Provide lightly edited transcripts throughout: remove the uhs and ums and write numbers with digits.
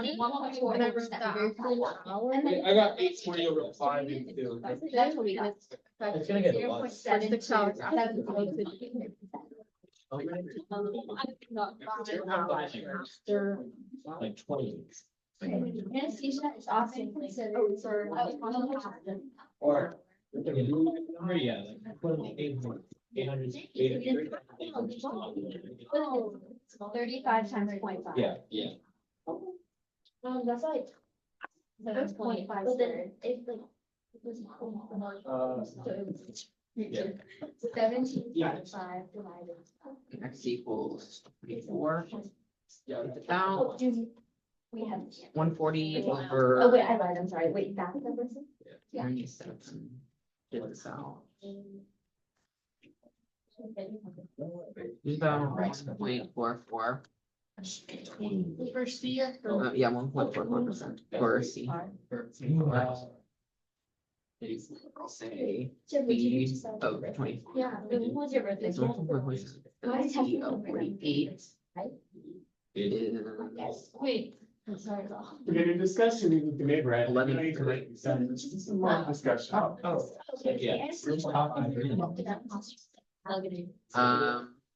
And I wrote that out. And then- I got 840 over 5 and 2. That's what we got. It's gonna get a lot. 6 hours. Like 20. Anesthesia is often considered for. Or. Yeah, like 800. 35 times 0.5. Yeah. That's like. That's 0.5. But then it's like. Yeah. 17.5 divided. X equals 24. Yeah. About We have. 140 Oh, over wait, I lied, I'm sorry, wait, that's the person? Yeah. 97. Get this out. It's about 1.44. First year. Yeah, 1.44% for C. I'll say B of 24. Yeah, when was your birthday? So 1.44 of 48 is Wait, I'm sorry. We're gonna discuss it with the neighbor, right? 11. This is a long discussion. Yeah. We're just talking.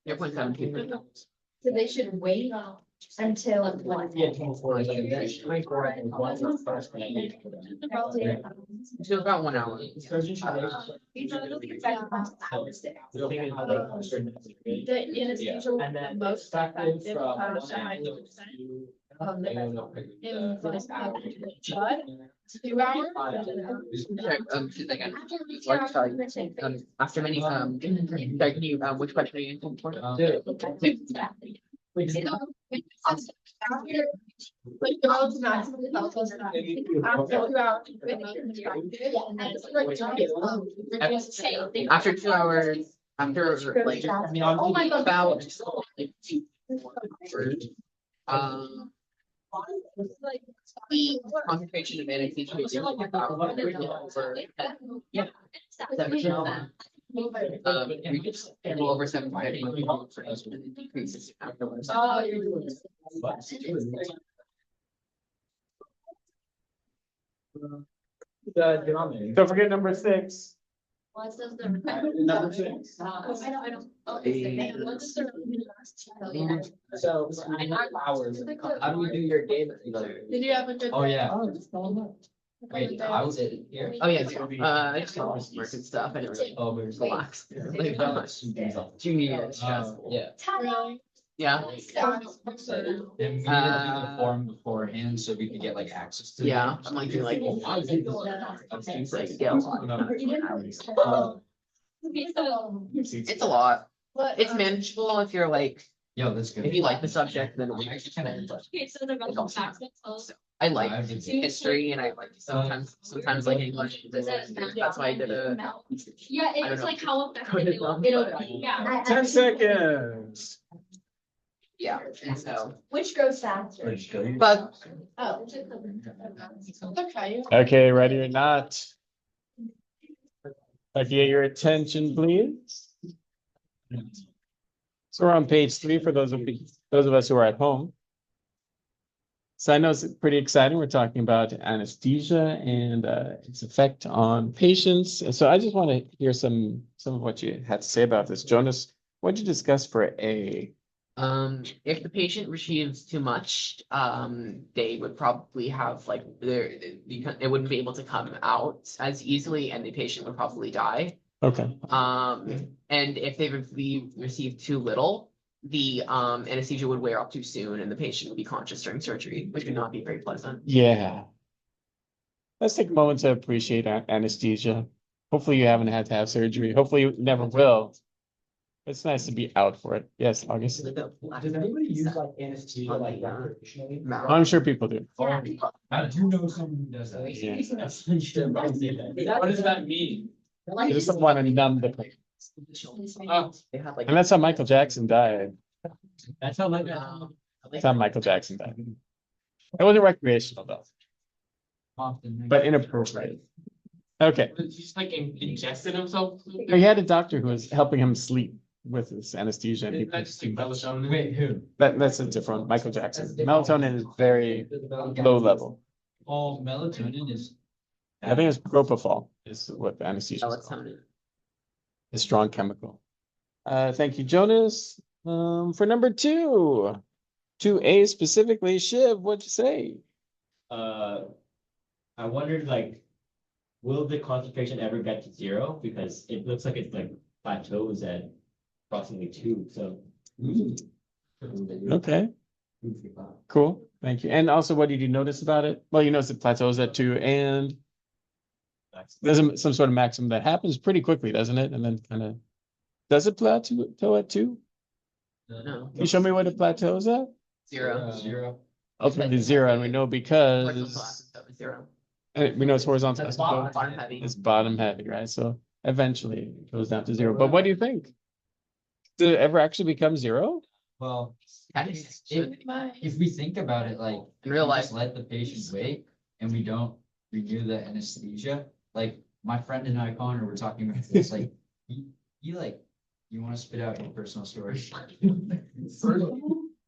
0.72. So they should wait until one. Yeah, 24. 24 and one for first grade. So about 1 hour. The anesthesia And then most effective effective from 90% of the in the. blood. 2 hours. She's like, what shall I- after many, sorry, can you, which question are you answering for? Like the most maximum health is not. After 2 hours, after like, Oh my God. about. The concentration of anesthesia is about over, yeah. 7%. We just a little over 7%. For us, and it decreases afterwards. Oh, you're doing this. Don't forget number 6. What's those the? Number 6. I don't. Okay, what is the? So, hours. How do we do your game? Did you have a good? Oh, day? yeah. Wait, I was in here. Oh, yeah, I just always work and stuff, and it really Oh, we were. relax. Like, junior year is stressful. Yeah. Really? Yeah, And we needed to do the form beforehand so we could get like access to. yeah, I'm like, doing like. Like, get a lot. It's a lot. It's manageable if you're like, Yeah, that's good. if you like the subject, then We actually kind of. Okay, so the relevant facts, that's I like history and I like sometimes like English. That's why I did a. Yeah, I don't it's know. like how effective it'll be, yeah. 10 seconds. Yeah, and so, Which goes faster? but Oh. Okay. Okay, ready or not? I get your attention, please. So we're on page 3 for those of us who are at home. So I know it's pretty exciting. We're talking about anesthesia and its effect on patients. And so I just want to hear some of what you had to say about this. Jonas, what did you discuss for A? if the patient receives too much, they would probably have like it wouldn't be able to come out as easily and the patient would probably die. Okay. And if they receive too little, the anesthesia would wear off too soon and the patient would be conscious during surgery, which would not be very pleasant. Yeah. Let's take a moment to appreciate anesthesia. Hopefully you haven't had to have surgery. Hopefully you never will. It's nice to be out for it. Yes, August. Does anybody use like anesthesia like recreationally? I'm sure people do. I do know someone who does that. Yeah. What does that mean? They just want to numb the pain. They have like. And that's how Michael Jackson died. That's how like. That's how Michael Jackson died. It wasn't recreational though, Often. but inappropriate. Okay. Just like ingested himself. He had a doctor who was helping him sleep. with this anesthesia. and people That's too much. Wait, who? That's a different Michael Jackson. Melatonin is very low level. Oh, melatonin is. I think it's propofol is what the anesthesia is called. Melatonin. A strong chemical. Thank you, Jonas. For number 2A specifically, Shiv, what'd you say? I wondered like, will the concentration ever get to 0? Because it looks like it's like plateaus at approximately 2, so. Okay, cool. Thank you. And also, what did you notice about it? Well, you notice it plateaus at 2 and there's some sort of maximum that happens pretty quickly, doesn't it? And then kind of, does it plateau at 2? No, Can you show me what it plateaus at? 0. Zero. Ultimately 0, and we know Horizontal because asymptote is 0. we know it's horizontal. It's asymptote. bottom heavy. It's bottom heavy, right? So eventually it goes down to 0. But what do you think? Did it ever actually become 0? Well, If, if we think about it, like. In real we just life. let the patient wait and we don't renew the anesthesia, like my friend and I, Connor, were talking about this, like, you like, you wanna spit out your personal story?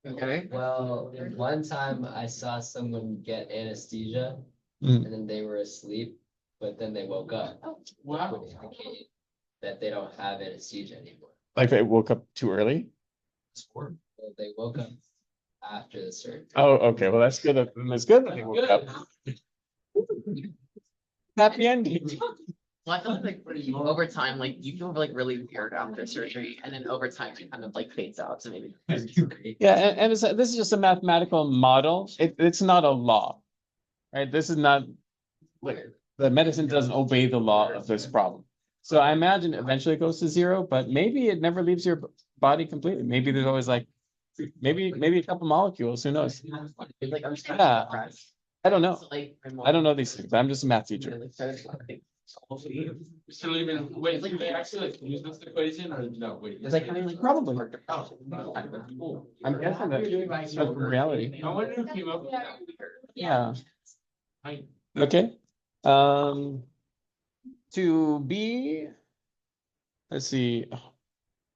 Okay. Well, one time I saw someone get anesthesia Mm. and then they were asleep, but then they woke up. Wow. Which indicated that they don't have anesthesia anymore. Like they woke up too early? Well, they woke up after the surgery. Oh, okay. Well, that's good. That's good that they woke up. Happy ending. Well, I feel like over time, like you feel like really weird after surgery, and then over time it kind of like fades out. So maybe. Yeah, and this is just a mathematical model. It's not a law, right? This is not like the medicine doesn't obey the law of this problem. So I imagine eventually it goes to 0, but maybe it never leaves your body completely. Maybe there's always like maybe a couple molecules. Who knows? It's like I'm Yeah. I don't know. So, like, I don't know these things. I'm just a math teacher. So even, wait, do they actually like use this equation or no, wait? It's like having like Probably. Oh. I'm guessing that's from reality. I wonder who came up with that. Yeah. I- Okay. To B. Let's see.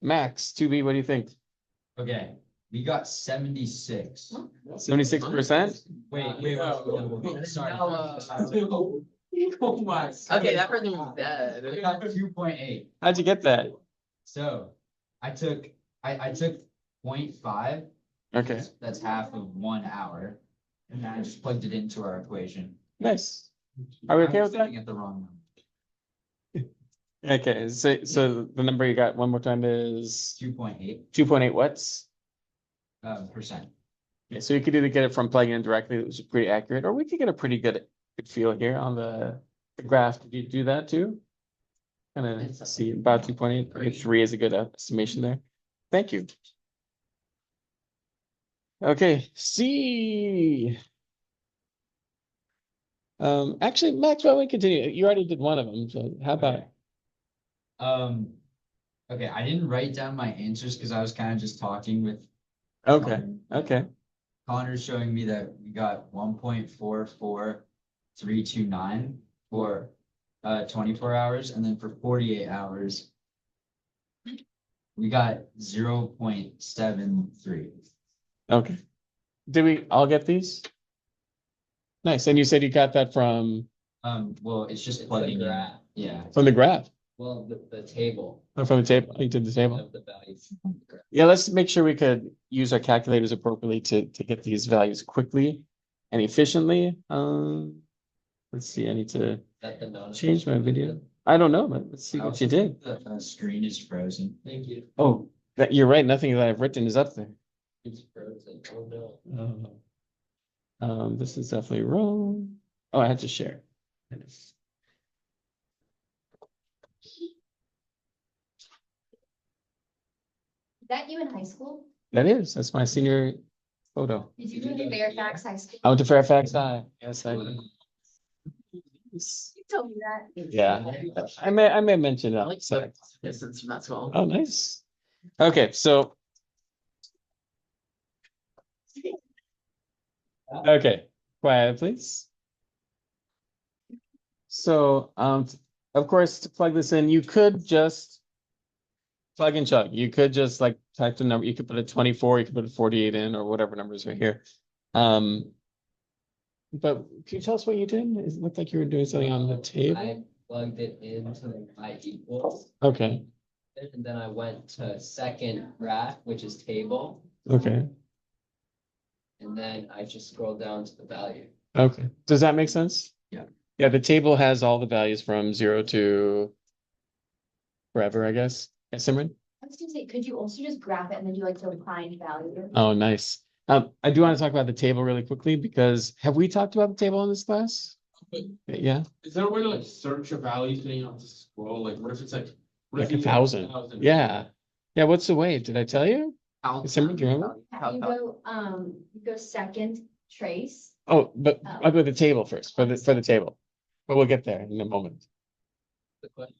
Max, 2B, what do you think? Okay, we got 76. 76%? Wait, sorry. Oh my. Okay, that person was dead. We got 2.8. How'd you get that? So I took 0.5. Okay, That's half of 1 hour. And then I just plugged it into our equation. nice. Are we I okay was with that? looking at the wrong number. Okay, so the number you got one more time is 2.8 2.8 watts. percent. Okay, so you could either get it from plugging in directly, which is pretty accurate, or we could get a pretty good feel here on the graph. Did you do that too? Kind of see about 2.8. I think 3 is a good estimation there. Thank you. Okay, C. Actually, Max, why don't we continue? You already did one of them, so how about? Okay, I didn't write down my answers because I was kind of just talking with. Okay, okay. Connor's showing me that we got 1.44329 for 24 hours, and then for 48 hours, we got 0.73. Okay. Did we all get these? Nice. And you said you got that from Well, it's just plugging in. graph. Yeah. the graph, Well, the table or from the table? You did the table. of the values. Yeah, let's make sure we could use our calculators appropriately to get these values quickly and efficiently. Let's see, I need to That the non. change my video. I don't know, but let's see I what also you did. think the screen is frozen. Thank you. Oh, that you're right. Nothing that I've written is up there. It's frozen. Oh, no. This is definitely wrong. Oh, I had to share. Is that you in high school? That's my senior photo. Did you go to Fairfax High School? I went to Fairfax High. Yes, I did. You told me that. Yeah, I may mention I it. like So, distance from that school. oh, nice. Okay, so. Okay, quiet, please. So, of course, to plug this in, you could just plug and chug. You could just like type the number, you could put a 24, you could put a 48 in or whatever numbers are here. But can you tell us what you did? It looked like you were doing something on the table. I plugged it into my equals, Okay, and then I went to second graph, which is table, okay, and then I just scrolled down to the value. okay. Does that make sense? Yeah. Yeah, the table has all the values from 0 to forever, I guess. Yeah, Simran? I was gonna say, could you also just graph it and then do like the defined value? Oh, nice. I do want to talk about the table really quickly because have we talked about the table in this class? Yeah, Is there a way to like search a value so you don't have to scroll? Like, what if it's like? what like if a you- 1,000. Yeah. Yeah, what's the way? Did I tell you? Simran, do you remember? You go second trace. Oh, but I'll go to the table first for the table. But we'll get there in a moment.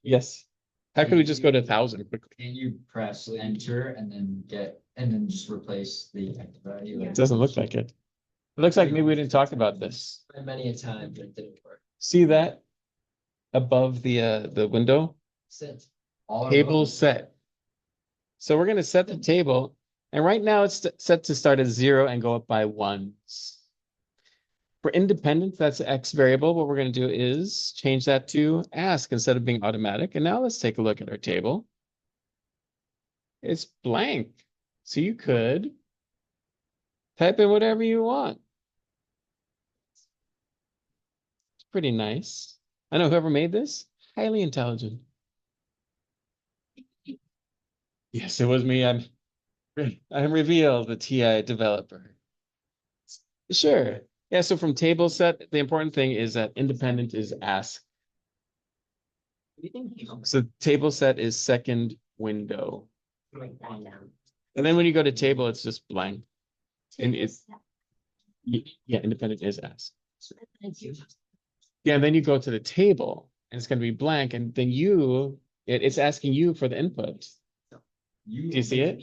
Yes. How could we just go to 1,000 quickly? Can you press enter and then just replace the value? It doesn't look like it. It looks like maybe we didn't talk about this. Tried many a time, but it didn't work. See that above the window? Since All of Table those- set. So we're gonna set the table, and right now it's set to start at 0 and go up by ones. For independent, that's the X variable. What we're gonna do is change that to ask instead of being automatic. And now let's take a look at our table. It's blank. So you could type in whatever you want. It's pretty nice. I know whoever made this, highly intelligent. Yes, it was me. I'm revealed the TI developer. Sure. Yeah, so from table set, the important thing is that independent is ask. So table set is second window. Write that down. And then when you go to table, it's just blank. And it's yeah, independent is ask. Yeah, and then you go to the table and it's gonna be blank, and then it's asking you for the input. Do you see it?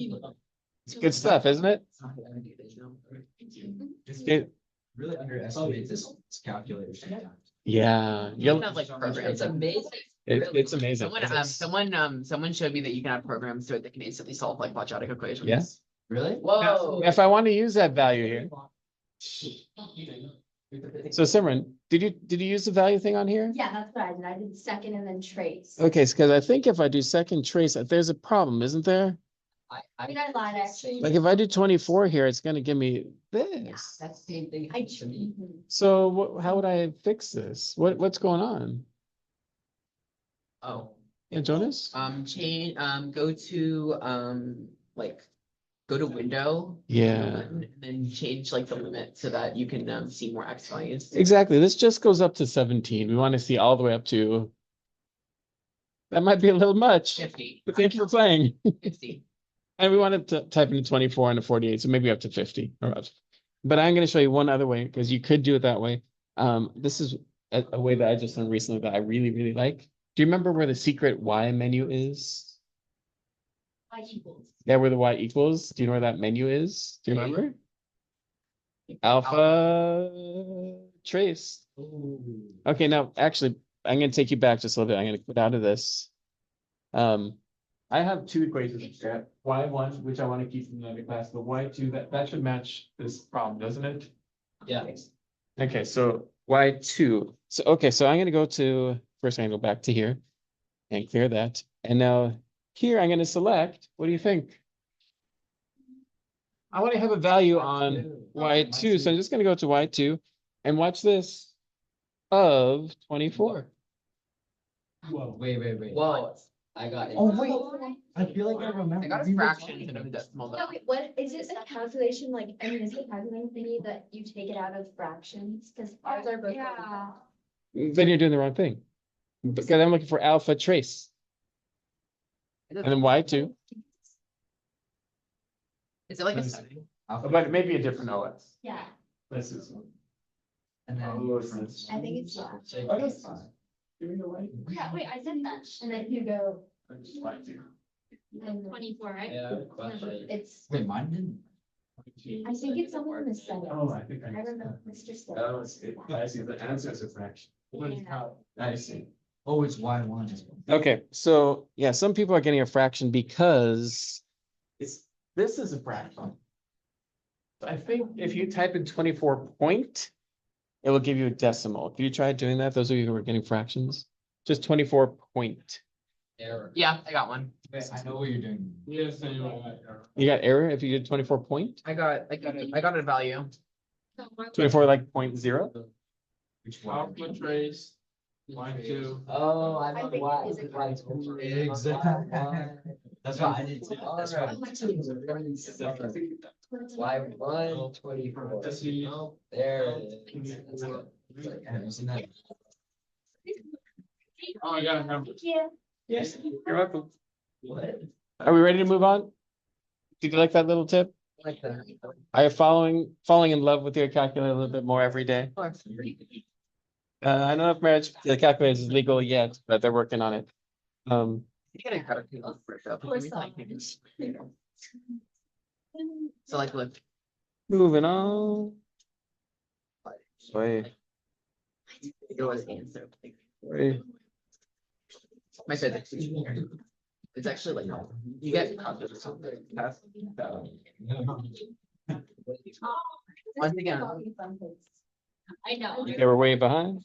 It's good stuff, isn't it? It- Really underestimate this calculator sometimes. yeah, You can you'll, have like programs. it's amazing. it's amazing. Someone showed me that you can have programs to it that can instantly solve like quadratic equations. Yeah. Really? Whoa. If I want to use that value here, so Simran, did you use the value thing on here? Yeah, that's what I did. I did second and then trace. Okay, because I think if I do second trace, there's a problem, isn't there? I think I lied, actually. Like if I do 24 here, it's gonna give me Yeah, this. that's the same thing I, happened to me. So how would I fix this? What's going on? Oh, Yeah, Jonas? change, go to, like, go to window. Yeah, And then change like the limit so that you can, see more X values. exactly. This just goes up to 17. We want to see all the way up to. That might be a little much, 50. but thank you for playing. 50. And we wanted to type in a 24 and a 48, so maybe up to 50 or up. But I'm going to show you one other way because you could do it that way. This is a way that I just learned recently that I really, really like. Do you remember where the secret Y menu is? Y equals. Yeah, where the Y equals. Do you know where that menu is? Do you remember? Alpha trace. Okay, now actually, I'm going to take you back just a little bit. I'm going to get out of this. I have two equations here. Y1, which I want to keep from the other class, but Y2, that should match this problem, doesn't it? Yeah. Okay, so Y2. So okay, so I'm gonna go to first I'm gonna go back to here and clear that. And now here I'm gonna select, what do you think? I want to have a value on Y2, so I'm just gonna go to Y2 and watch this of 24. Whoa, wait. Whoa. I got it. Oh, wait. I feel like I remember. I got a we were fraction talking and a about this. decimal. No, wait, what, is it a calculation, like, I mean, is it a calculating thingy that you take it out of fractions? Cause ours are both. Yeah. Then you're doing the wrong thing. Because I'm looking for alpha trace. And then Y2, Is it like a Nice. setting? but maybe a different OS. Yeah, This is one. And then. I think it's, yeah. Oh, that's fine. Yeah, wait, I said that. And then you go, and 24, right? Yeah, question. it's, Wait, mine didn't. I think it's somewhere in the settings. Oh, I think I remember Mr. Oh, Still. I see, the answer is a fraction. Yeah. I see. Oh, it's Y1. Okay, so yeah, some people are getting a fraction because this is a fraction. I think if you type in 24 point, it will give you a decimal. Can you try doing that? Those of you who are getting fractions, just 24 point. Error. Yeah, I got one. Wait, I know what you're doing. Yes, You got error if you did 24 point? I got a value. 24 like 0.0? Which one? Alpha trace, Y2. Oh, I I know think why. it is a Exactly. That's what I did too. That's what. Why 124? That's you. There it is. That's good. It's like, have you seen that? Oh, I got a number. Yeah. Yes, you're welcome. What? Are we ready to move on? Did you like that little tip? Like that. Are you falling in love with your calculator a little bit more every day? I don't know if marriage the calculator is legal yet, but they're working on it. You getting credit for it, though. course not. So like, look, Moving on. Wait, it was answer. wait. My physics teacher. It's actually like, you get cognitive test. Once again, I know. They were way behind.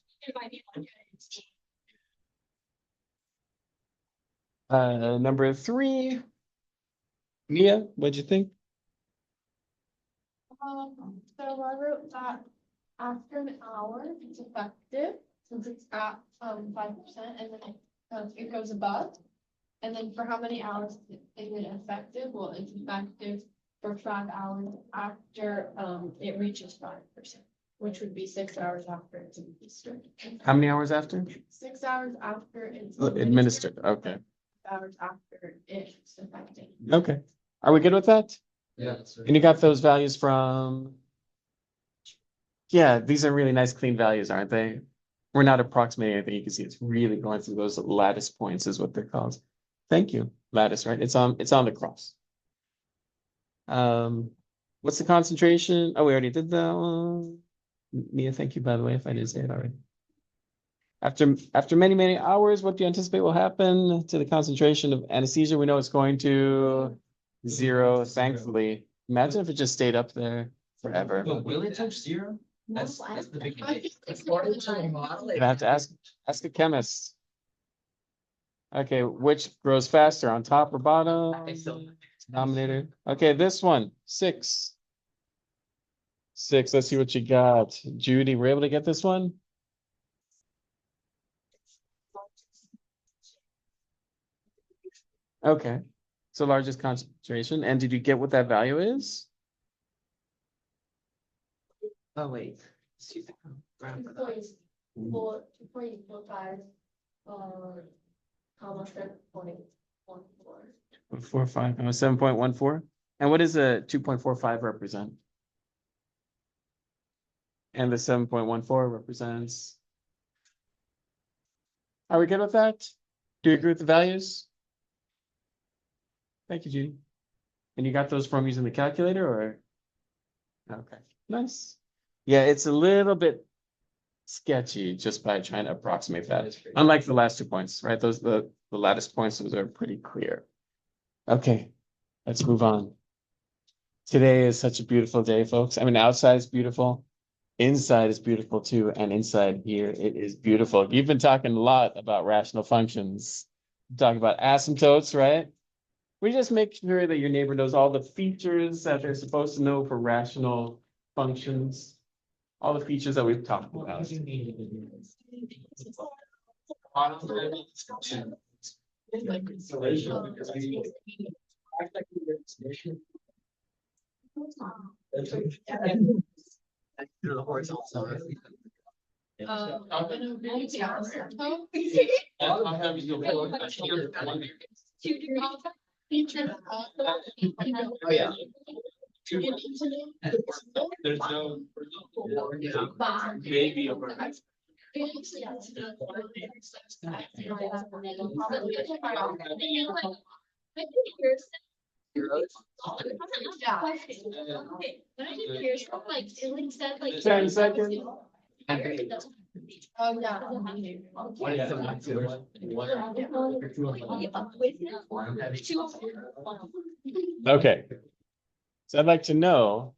Number 3. Mia, what'd you think? So I wrote that after an hour, it's effective, since it's at 5%, and then it goes above. And then for how many hours is it effective? Well, it's effective for 5 hours after it reaches 5%, which would be 6 hours after it's administered. How many hours after? 6 hours after it's Administered, okay. 5 hours after it's effective. Okay. Are we good with that? Yeah, that's right. And you got those values from? Yeah, these are really nice clean values, aren't they? We're not approximating anything. You can see it's really going through those lattice points is what they're called. Thank you. Lattice, right? It's on the cross. What's the concentration? Oh, we already did that one. Mia, thank you, by the way, if I didn't say it already. After many hours, what do you anticipate will happen to the concentration of anesthesia? We know it's going to 0, thankfully. Imagine if it just stayed up there forever. But will it touch 0? That's the big debate. according to the model, You have to ask a chemist. Okay, which grows faster, on top or bottom? Denominator. Okay, this one, 6. 6, let's see what you got. Judy, we're able to get this one? Okay, so largest concentration, and did you get what that value is? oh wait. Four, 2.45, comma 7.14. 45, 7.14. And what does a 2.45 represent? And the 7.14 represents. Are we good with that? Do you agree with the values? Thank you, Judy. And you got those from using the calculator or? Okay, nice. Yeah, it's a little bit sketchy just by trying to approximate that. Unlike the last 2 points, right? Those, the lattice points, those are pretty clear. Okay, let's move on. Today is such a beautiful day, folks. I mean, outside is beautiful. Inside is beautiful too. And inside here, it is beautiful. You've been talking a lot about rational functions. Talking about asymptotes, right? We just make sure that your neighbor knows all the features that they're supposed to know for rational functions. All the features that we've talked about. Do the horizontal. Oh, yeah. There's no. Maybe over. Yeah. Okay, but I didn't hear something like, it like said like. 10 seconds. Oh, yeah. What is it? One, two, one. Okay. So I'd like to know,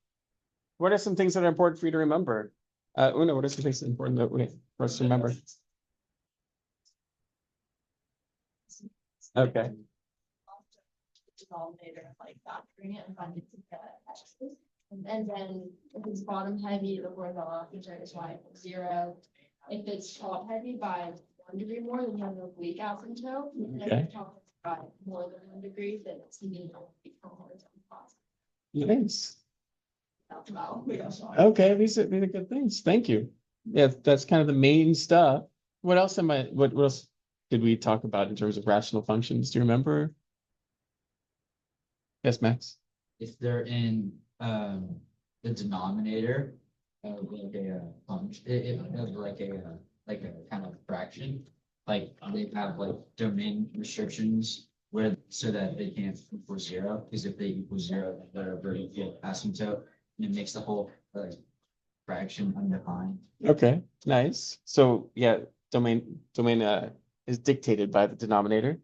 what are some things that are important for you to remember? Una, what are some things important that we, for us to remember? Okay, Denominator, like factoring it and finding the x's. And then if it's bottom heavy, the horizontal feature is y equals 0. If it's top heavy by 1 degree more, then you have an oblique asymptote. And if Okay. it's top by more than 1 degree, then it's mean oblique from horizontal cross. nice. That's about. Okay, these are good things. Thank you. Yeah, that's kind of the main stuff. What else what else did we talk about in terms of rational functions? Do you remember? Yes, Max? If they're in, the denominator of like a function, of like a kind of fraction. Like they have like domain restrictions where, so that they can't equal 0, because if they equal 0, they're a vertical asymptote, and it makes the whole fraction undefined. Okay, nice. So yeah, domain is dictated by the denominator.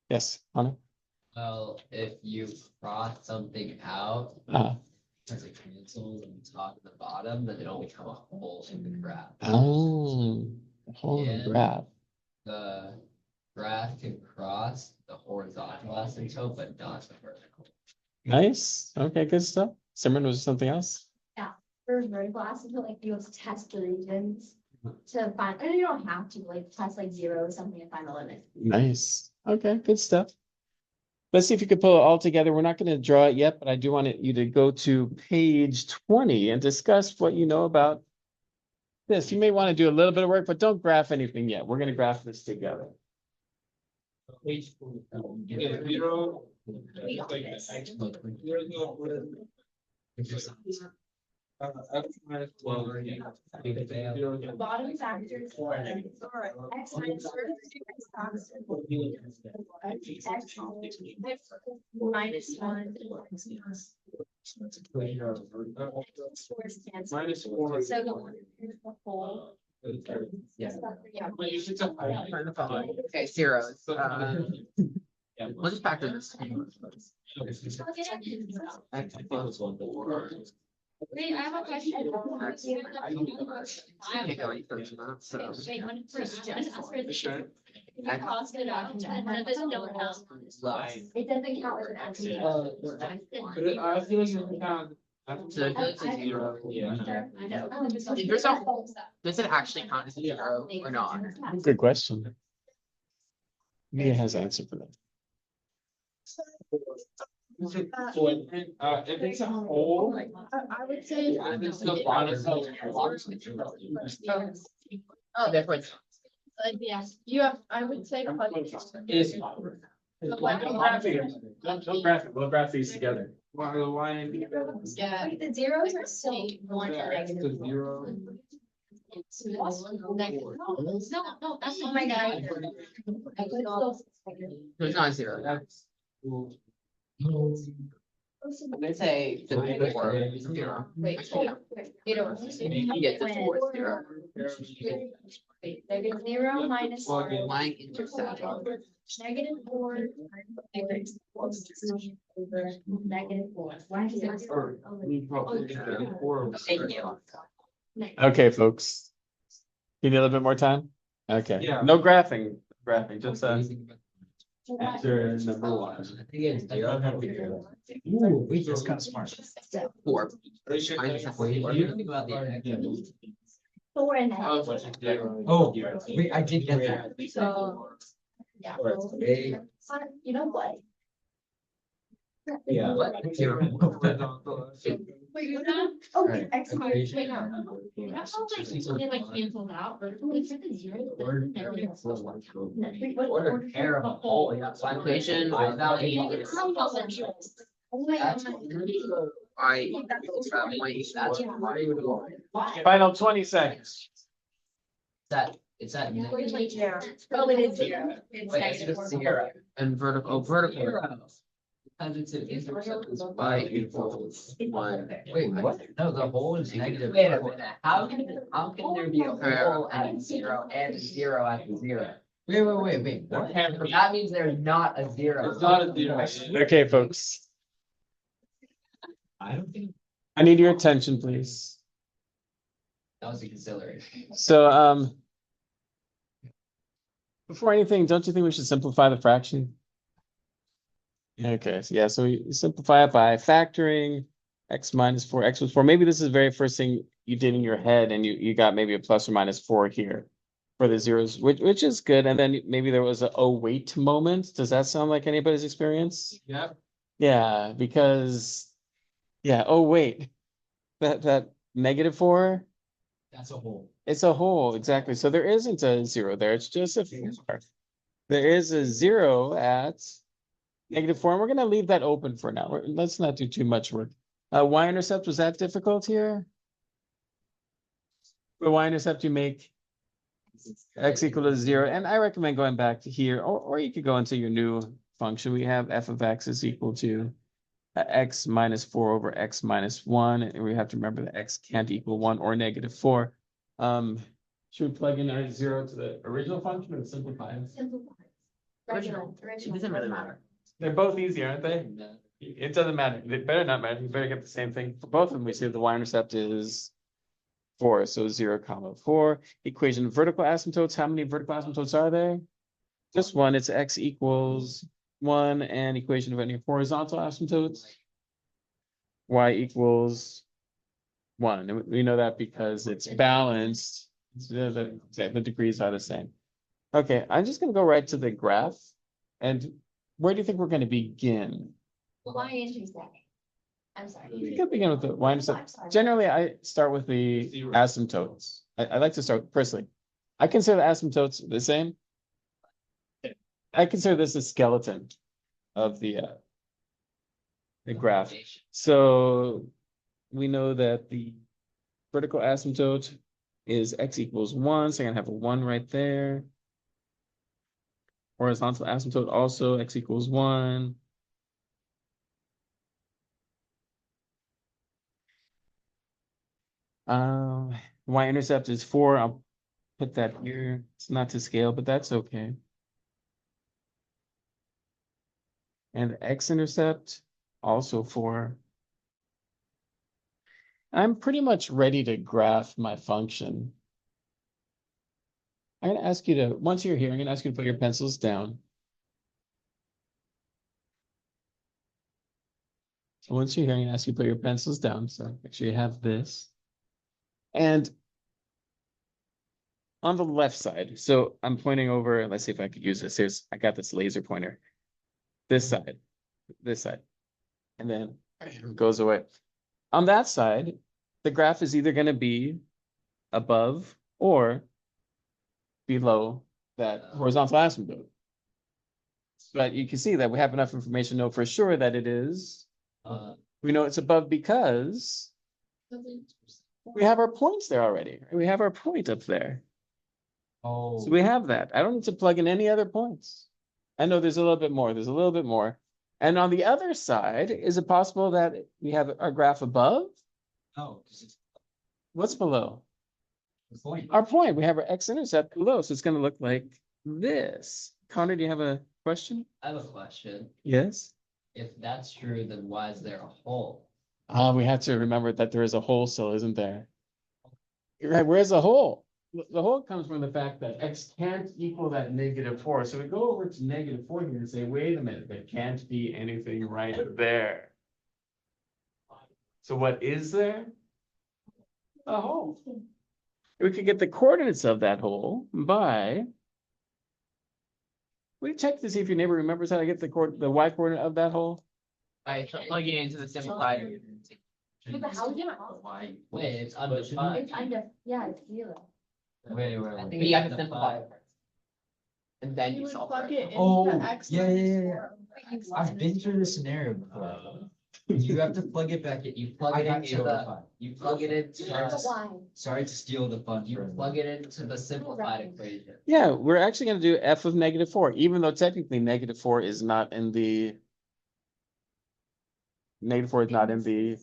Yes, Anna? Well, if you cross something out, Uh, because it cancels on the top and the bottom, then it'll become a hole in the graph. oh, the whole Yeah. graph. The graph can cross the horizontal asymptote, but not the vertical. Nice. Okay, good stuff. Simran, was there something else? For vertical asymptote, like you have to test the regions to find, and you don't have to like test like 0 or something and find the limit. Nice. Okay, good stuff. Let's see if you could pull it all together. We're not going to draw it yet, but I do want you to go to page 20 and discuss what you know about this. You may want to do a little bit of work, but don't graph anything yet. We're going to graph this together. Yeah, 0. X minus 12. The bottom factors. X minus x constant. X minus 1. Minus 4. So the whole. Yeah. Yeah. But you should tell. Okay, zeros. Yeah. We'll just factor this. Wait, I have a question. I can't go any further than that, so. Wait, one first, just ask for the Sure. If you cross it out, and none of this don't count. It doesn't count as an action. But I feel like you can count. So it goes to 0. Yeah. I know. There's a- Does it actually count as 0 or not? Good question. Mia has an answer for that. So if it's a whole. I would say. Oh, therefore it's. Yes, you have, I would say. Is. Don't graph it. We'll graph these together. Why? Yeah. Wait, the zeros are still going to X to negative. 0. Negative. No, that's not my guy. There's not a 0. I'm gonna say the 4 is 0. Wait, you don't. Yeah, the 4 is 0. Wait, negative 0 minus 1. Line intercept. Negative 4. Negative 4. Negative 4. Why is it? Or we probably. Thank you. Okay, folks. You need a little bit more time? Okay. Yeah. No graphing, just answer number 1. I think it's 0. Ooh, we just got smart. 4. Are you sure? Minus What 4. do you think about the X? 4 and a half. Oh, wait, I did get that. So. Yeah. Hey. You know what? Yeah. What? 0. Wait, you're not. Oh, Right. X minus. Wait, no. That's how like it like cancels out. Vertically for the zero. Order pair of a whole. Equation without any. I. Final 20 seconds. It's that. Oh, it is 0. It's Wait, negative it's 4. 0. And vertical. As it's an intercept is y equals one. Wait, what? No, the whole is negative. Wait a minute, how can there be a hole at zero and a zero at the zero? Wait, what? That means there's not a zero. It's not a zero. Okay, folks, I don't think. I need your attention, please. That was a consideration. So, before anything, don't you think we should simplify the fraction? Okay, so yeah, so we simplify it by factoring x minus 4, x was 4. Maybe this is the very first thing you did in your head and you got maybe a plus or minus 4 here for the zeros, which is good. And then maybe there was a oh wait moment. Does that sound like anybody's experience? Yep. Yeah, because yeah, oh wait, that negative 4, That's a whole. it's a whole, exactly. So there isn't a 0 there, it's just a 4. There is a 0 at -4, and we're gonna leave that open for now. Let's not do too much work. Y-intercept, was that difficult here? For y-intercept, you make x equal to 0, and I recommend going back to here, or you could go into your new function. We have f of x is equal to x minus 4 over x minus 1, and we have to remember that x can't equal 1 or -4. Should we plug in our 0 to the original function or simplify it? Simplify. Original. It doesn't really matter. They're both easy, aren't they? It doesn't matter. It better not matter. You better get the same thing for both of them. We see the y-intercept is 4, so 0, 4. Equation of vertical asymptotes. How many vertical asymptotes are there? Just one. It's x equals 1, and equation of any horizontal asymptotes. Y equals 1. And we know that because it's balanced. The degrees are the same. Okay, I'm just gonna go right to the graph. And where do you think we're gonna begin? Y-intercept. I'm sorry. We could begin with the y-intercept. I'm sorry. Generally, I start with the Zero. asymptotes. I like to start personally. I consider the asymptotes the same. I consider this a skeleton of the graph. So we know that the vertical asymptote is x equals 1, so I'm gonna have a 1 right there. Horizontal asymptote also x equals 1. Y-intercept is 4. I'll put that here. It's not to scale, but that's okay. And x-intercept also 4. I'm pretty much ready to graph my function. I'm gonna ask you to, once you're here, I'm gonna ask you to put your pencils down. So once you're here, I'm gonna ask you to put your pencils down, so make sure you have this. And on the left side, so I'm pointing over, let's see if I could use this. I got this laser pointer. This side, and then it goes away. On that side, the graph is either gonna be above or below that horizontal asymptote. But you can see that we have enough information to know for sure that it is. We know it's above because we have our points there already. We have our point up there. Oh. So we have that. I don't need to plug in any other points. I know there's a little bit more. There's a little bit more. And on the other side, is it possible that we have our graph above? Oh, 'cause it's What's below? the point. Our point. We have our x-intercept below, so it's going to look like this. Connor, do you have a question? I have a question. Yes. If that's true, then why is there a hole? We have to remember that there is a hole still, isn't there? Right, where's the hole? The hole comes from the fact that x can't equal that -4. So we go over to -4 here and say, wait a minute, there can't be anything right there. So what is there? A hole. We could get the coordinates of that hole by. We check to see if your neighbor remembers how to get the y coordinate of that hole. By plugging into the simplified. But how do you know? Wait, it's undefined. It's under, yeah, it's 0. Wait. I think But you have to it's simplify undefined. it. And then You you would solve plug it. it Oh, into X. yeah. minus I've been through this scenario before. You have to plug it back in. You plug I it got into you. the, you plug it into, Why? Sorry to steal the fun. you plug it into the simplified equation. Yeah, we're actually gonna do f of -4, even though technically -4 is not in the -4 is not in the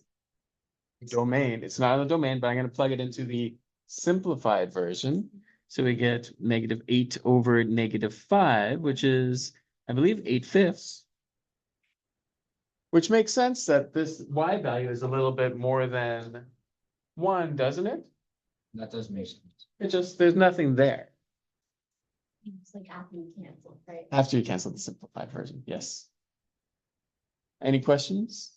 domain. It's not in the domain, but I'm gonna plug it into the simplified version. So we get -8 over -5, which is, I believe, 8/5. Which makes sense that this y value is a little bit more than 1, doesn't it? That does make sense. It just, there's nothing there. It's like after you cancel, right? After you cancel the simplified version, yes. Any questions?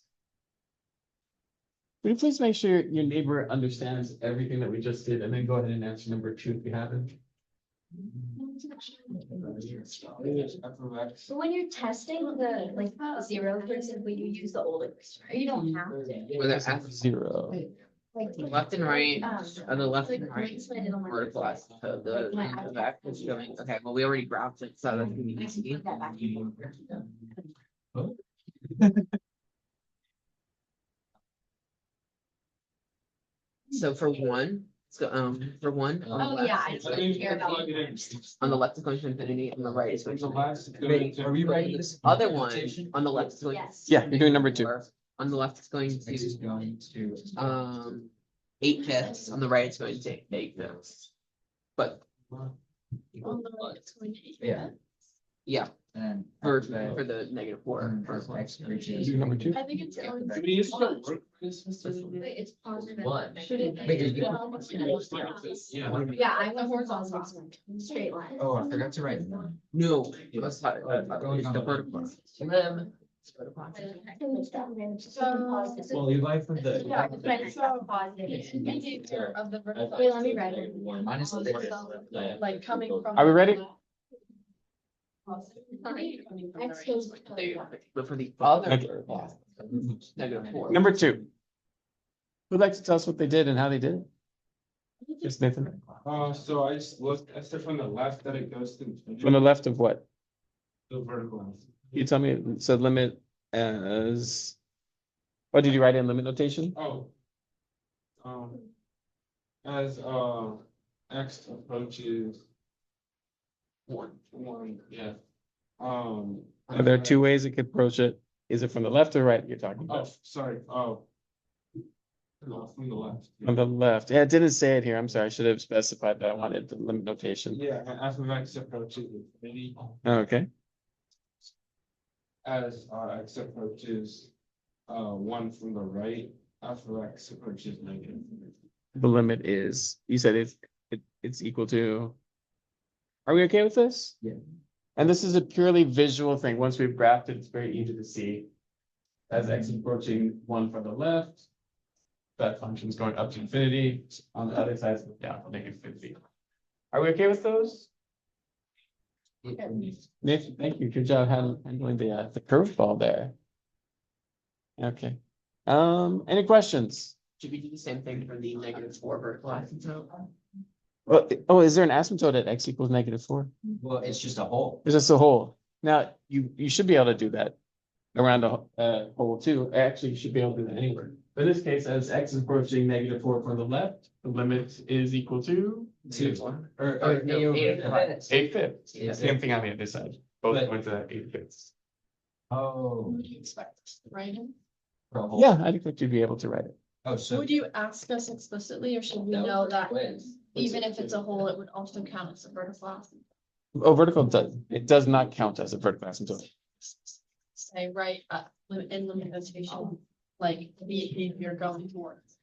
Will you please make sure your neighbor understands everything that we just did, and then go ahead and answer number 2 if you haven't? So when you're testing the like zero, for example, you use the old equation, or you don't have to. Whether F, 0. Like. left and right, on the left Like, and right. explain it on my- Vertical asymptote, the F is showing, okay, well, we already graphed it, so that's gonna be easy. That back. So for one, for one. on the Oh, left, yeah, I it's don't going- care about. On the left is going to infinity, on the right is going to. Are we writing this? Other one, on the left is going. Yes. Yeah, you're doing number 2. On the left, it's going X is to, going to. 8/5, on the right, it's going to 8/5. But, On the right, it's going to- Yeah. yeah, And. for the -4. For X reaches. Do number 2. I think it's going to. We used to work this. Wait, it's positive. One. Should it? Wait, is it- Yeah, Yeah. I the horizontal straight line. Oh, I forgot to write one. No, that's not, Going it's on the the vertical. vertical. Well, you like from the. Yeah, Right, so- positive. Behavior of the vertical. Wait, let me write it. Minus the. Like coming from. Are we ready? X goes. But for the other. Okay. vertical, -4. Number 2. Who'd like to tell us what they did and how they did it? Just Nathan. So I just looked, I said from the left that it goes to. From the left of what? The vertical one. You tell me, it said limit as. What did you write in limit notation? Oh. As, X approaches. One, yeah. There are 2 ways it could approach it. Is it from the left or right you're talking Oh, about? sorry, oh. No, from the left. From the left. Yeah, it didn't say it here. I'm sorry. I should have specified that I wanted the limit notation. Yeah, as X approaches infinity, Okay, as X approaches, 1 from the right, after X approaches negative. the limit is, you said it's equal to. Are we okay with this? Yeah. And this is a purely visual thing. Once we've graphed it, it's very easy to see. As X approaching 1 from the left. That function's going up to infinity, on the other side, it's down to -50. Are we okay with those? Nathan, thank you. Good job handling the curveball there. Okay. Any questions? Should we do the same thing for the -4 vertical asymptote? Well, oh, is there an asymptote at X equals -4? Well, it's just a hole. There's just a hole. Now, you should be able to do that around a hole too. Actually, you should be able to do that anywhere. But in this case, as X is approaching -4 from the left, the limit is equal to 2. or Oh, no, no, 8/5. 8/5. Yeah. Same thing on the other side. Both But- going to that 8/5. Oh. Would you expect us to write it? for a hole. Yeah, I think you'd be able to write it. Oh, so. Would you ask us explicitly, or should we That know was that quiz. even if it's a hole, it would also count as a vertical asymptote? Oh, vertical does not count as a vertical asymptote. Say, right, in limit notation, like the behavior going towards.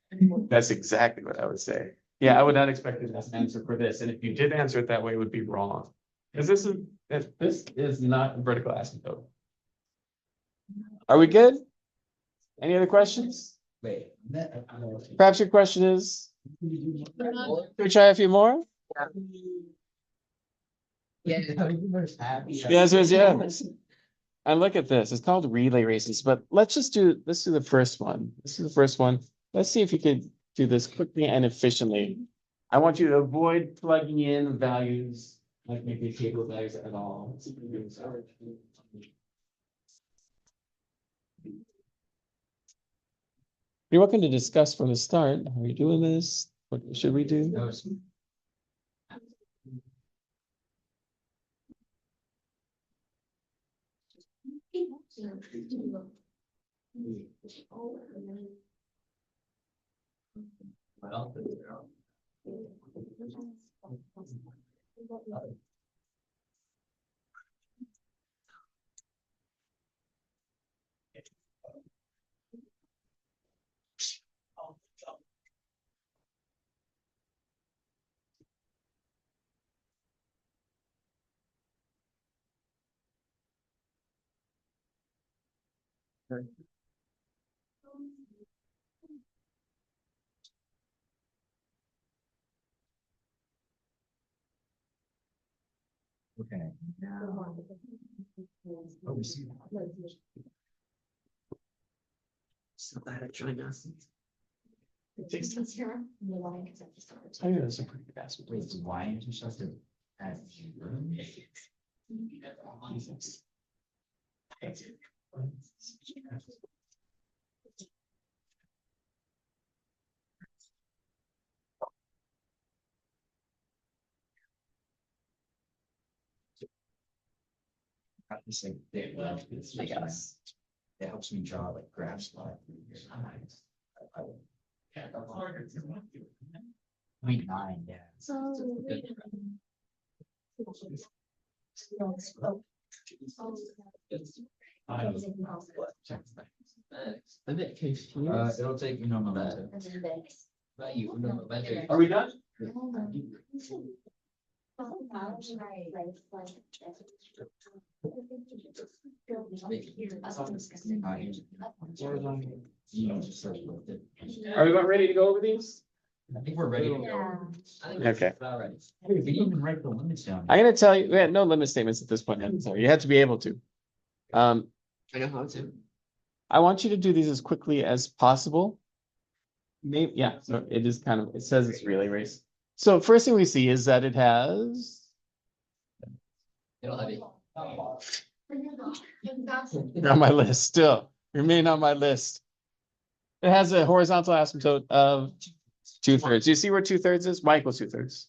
That's exactly what I would say. Yeah, I would not expect an answer for this, and if you did answer it that way, it would be wrong. Because this is not a vertical asymptote. Are we good? Any other questions? Wait. Perhaps your question is, can we try a few more? Yeah. The answer is yes. And look at this, it's called relay races, but let's do the first one. This is the first one. Let's see if you could do this quickly and efficiently. I want you to avoid plugging in values, like maybe table values at all. You're welcome to discuss from the start. How are you doing this? What should we do? No, What else is there? Okay. Oh, we see. So glad I joined us. I think that's a pretty good aspect. Wait, so why intercepted at zero? Practice like I guess. It helps me draw like graphs. Point nine, yeah. I'm a bit confused. It'll take you normal momentum. But you know, eventually. Are we done? Are we about ready to go over these? I think we're ready to go. I think we're Okay. about ready. Hey, we didn't even write the limits down. I'm gonna tell you, we had no limit statements at this point, so you had to be able to. I know how to. I want you to do these as quickly as possible. Maybe, yeah, so it is kind of, it says it's relay race. So first thing we see is that it has, It'll have it. you're on my list still, remain on my list. It has a horizontal asymptote of 2/3. Do you see where 2/3 is? Y equals 2/3.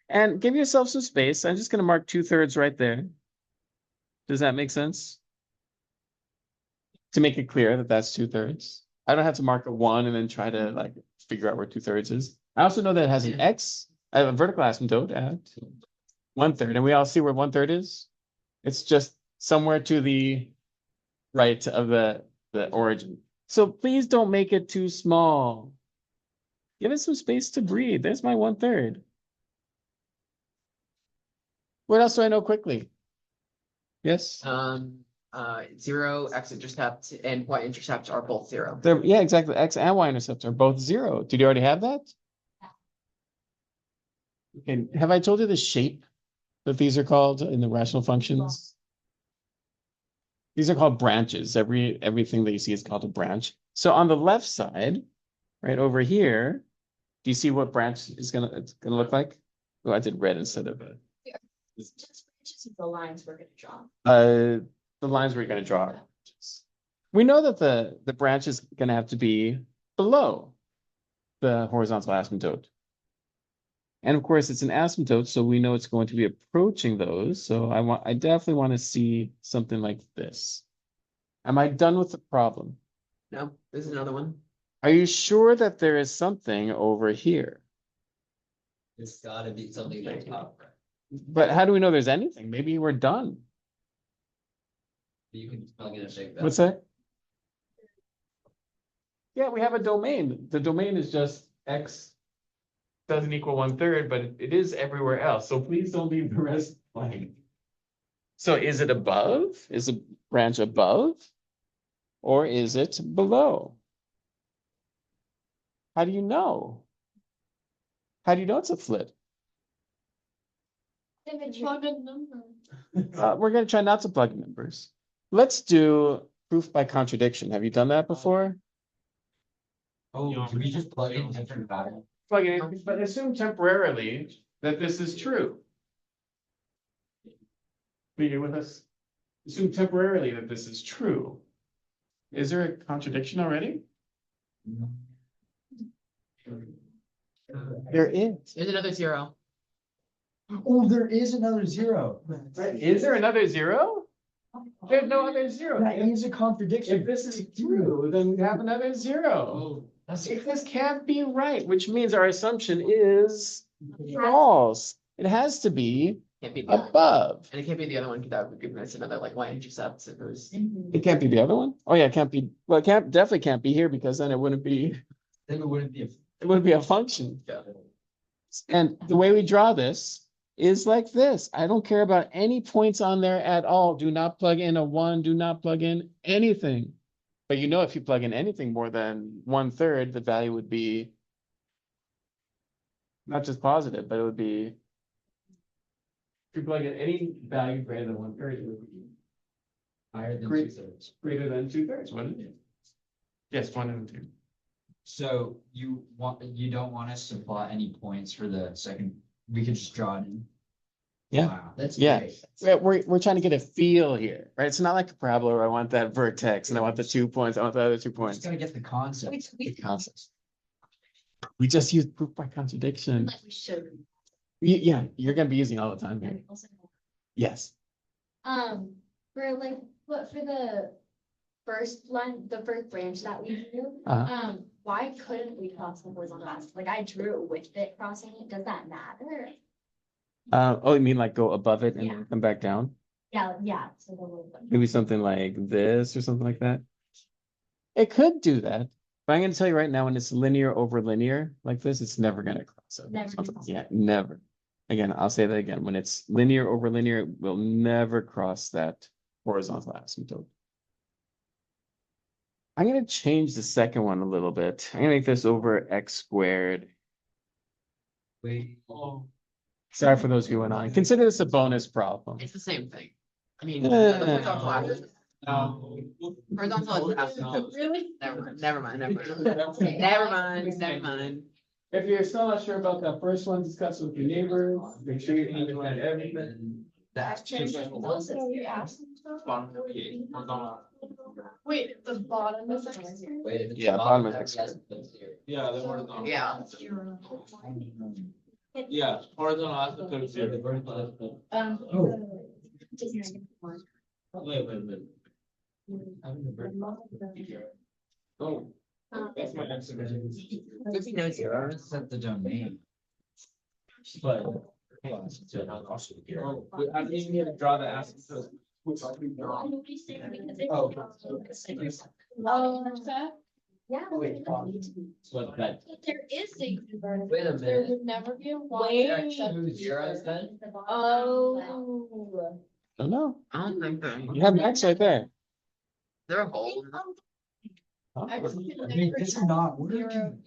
And give yourself some space. I'm just gonna mark 2/3 right there. Does that make sense? To make it clear that that's 2/3. I don't have to mark a 1 and then try to like figure out where 2/3 is. I also know that it has an X, a vertical asymptote at 1/3, and we all see where 1/3 is. It's just somewhere to the right of the origin. So please don't make it too small. Give it some space to breathe. There's my 1/3. What else do I know quickly? Yes? 0, x-intercept, and y-intercept are both 0. Yeah, exactly. X and Y intercepts are both 0. Did you already have that? Okay, have I told you the shape that these are called in the rational functions? These are called branches. Everything that you see is called a branch. So on the left side, right over here, do you see what branch is it's gonna look like? Oh, I did red instead of The lines we're gonna draw. the lines we're gonna draw. We know that the branch is gonna have to be below the horizontal asymptote. And of course, it's an asymptote, so we know it's going to be approaching those. So I definitely want to see something like this. Am I done with the problem? No, there's another one. Are you sure that there is something over here? It's gotta be something like top, right? But how do we know there's anything? Maybe we're done. You can plug in a shake that. What's that? Yeah, we have a domain. The domain is just X doesn't equal 1/3, but it is everywhere else. So please don't leave the rest blank. So is it above? Is a branch above? Or is it below? How do you know? How do you know it's a flit? Plug in number. We're going to try not to plug numbers. Let's do proof by contradiction. Have you done that before? Oh, can we just plug in different values? Plug it in, but assume temporarily that this is true. Are you with us? Assume temporarily that this is true. Is there a contradiction already? There is. There's another 0. Oh, there is another 0. Is there another 0? There's no other zero. That is a contradiction. If this is true, then we have another zero. If this can't be right, which means our assumption is false. It has to be Can't be the other. above. And it can't be the other one, because that would give us another like y-intercept if it was. It can't be the other one? Oh yeah, it can't be, well, it can't, definitely can't be here because then it wouldn't be, Then it wouldn't be. it wouldn't be a function. Yeah. And the way we draw this is like this. I don't care about any points on there at all. Do not plug in a one, do not plug in anything. But you know, if you plug in anything more than 1/3, the value would be not just positive, but it would be, if you plug in any value greater than 1/3, it would be Higher than Great. 2/3. greater than 2/3, wouldn't it? Yes, 1 and 2. So you don't want us to plot any points for the second, we could just draw it in. Yeah. Wow, that's Yeah. great. We're trying to get a feel here, right? It's not like a parabola where I want that vertex and I want the 2 points, I want the other 2 Just points. gotta get the concept. The concepts. We just use proof by contradiction. Like we should. Yeah, you're gonna be using all the time here. Yes. For like, what for the first line, the first branch that we drew, Uh-huh. why couldn't we cross the horizontal axis? Like I drew it with it crossing it, does that matter? Oh, you mean like go above it and Yeah. then come back down? Yeah, so the little. Maybe something like this or something like that? It could do that, but I'm gonna tell you right now, when it's linear over linear like this, it's never gonna cross it. Never gonna cross it. Yeah, never. Again, I'll say that again. When it's linear over linear, it will never cross that horizontal asymptote. I'm gonna change the second one a little bit. I'm gonna make this over x squared. Wait. Sorry for those who went on. Consider this a bonus problem. It's the same thing. I mean, Yeah. the horizontal axis. Horizontal axis. Really? Never mind, never mind. Never mind. If you're still not sure about that first one, discuss with your neighbors, make sure you underline everything. That's just. Wait, the bottom is. Wait, if it's Yeah, bottom is X that's zero. Yeah, the horizontal. Yeah. Yeah, horizontal asymptote is So the zero. vertical asymptote. Oh. Just -1. Wait. Having the vertical. Oh, that's my estimate. If you know zero. Set the domain. But. Oh, wait, I didn't even need to draw the asymptote. Yeah. Wait, But that, There is a. Wait a There minute. would never be a Wait. y. Two zeros then? Oh. Don't know. I don't think that. You have an X right there. There a hole in that? Huh? X can I mean, never it's equal not zero. working.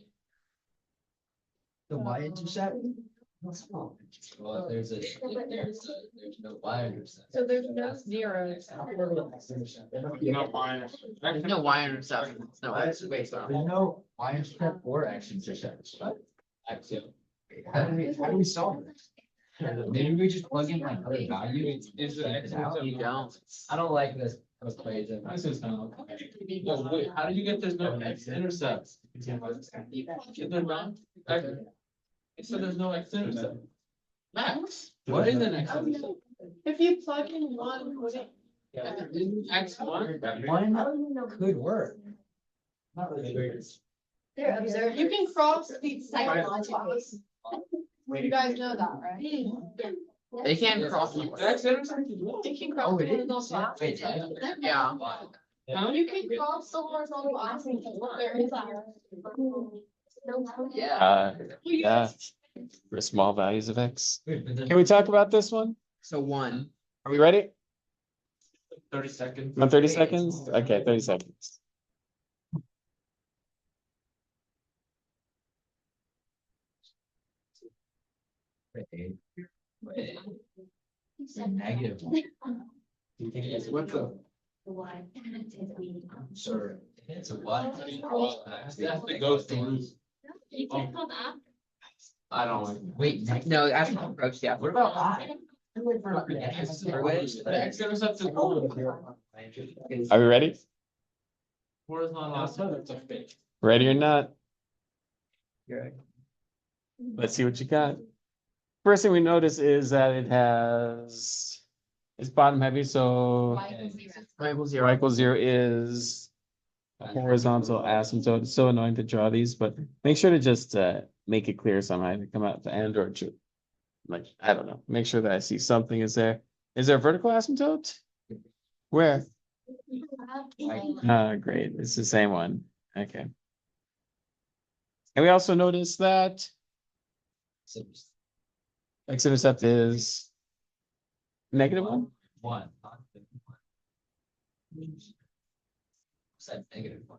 The y-intercept? Well, there's no y-intercept. So there's no zeros. Not mine. There's no y-intercept. No, X based There's on. no y-intercept or x-intercept. axiom. How do we solve this? Maybe we just plug in like other values. Is the Take it out. You don't. I don't like this equation. This is kind of. No, wait, how do you get there's no x intercepts? Is there not? It said there's no x intercept. Max, what is an x intercept? If you plug in one, would it? Isn't x one? One could work. Not really. They're observed. You can cross the Psychologically. You guys know that, right? They can't cross. X intercept is what? You can cross Oh, the it is? horizontal Wait, axis. Yeah. You can cross the horizontal axis. There is that. Yeah. Yeah, for small values of X. Wait, but then- Can we talk about this one? So one. Are we ready? 30 seconds. On 30 seconds? Okay, 30 seconds. Wait, negative. What's the? Sure. It's a what? It goes to root. I don't like. Wait, No, that's not approach, yeah. what about I? The x intercept is Are we ready? horizontal asymptote, it's a fake. Ready or not? Let's see what you got. First thing we notice is that it has It's bottom heavy, so Y equals zero. y equals 0 is a horizontal asymptote. It's so annoying to draw these, but make sure to just make it clear somehow to come out the and or like, I don't know, make sure that I see something is there. Is there a vertical asymptote? Where? Great. It's the same one. Okay. And we also noticed that x-intercept is -1. One. Said -1.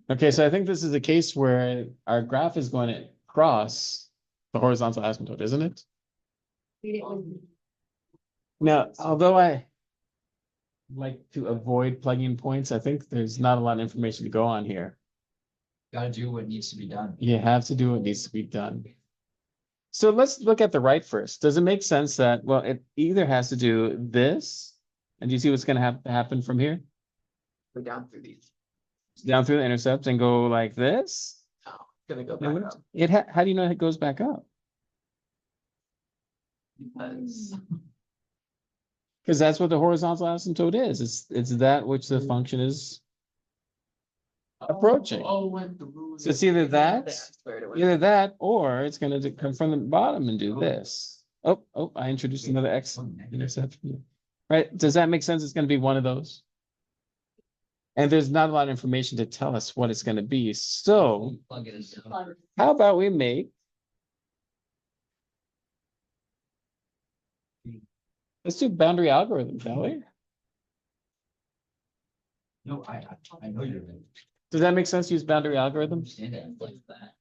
Okay, so I think this is a case where our graph is going to cross the horizontal asymptote, isn't it? Now, although I like to avoid plugging points, I think there's not a lot of information to go on here. Gotta do what needs to be done. You have to do what needs to be done. So let's look at the right first. Does it make sense that, well, it either has to do this, and do you see what's going to have to happen from here? Go down through these. Down through the intercept and go like this? Oh, gonna go Now, back what- up how do you know it goes back up? because Because that's what the horizontal asymptote is. It's that which the function is approaching. Oh, when the rule. So it's either that, that's where it went. either that, or it's gonna come from the bottom and do this. Oh, I introduced another x intercept. Right? Does that make sense? It's gonna be one of those. And there's not a lot of information to tell us what it's gonna be. So Plug it in. how about we make. Let's do boundary algorithms, shall we? No, I know you're right. Does that make sense? Use boundary algorithms? Understand it like that.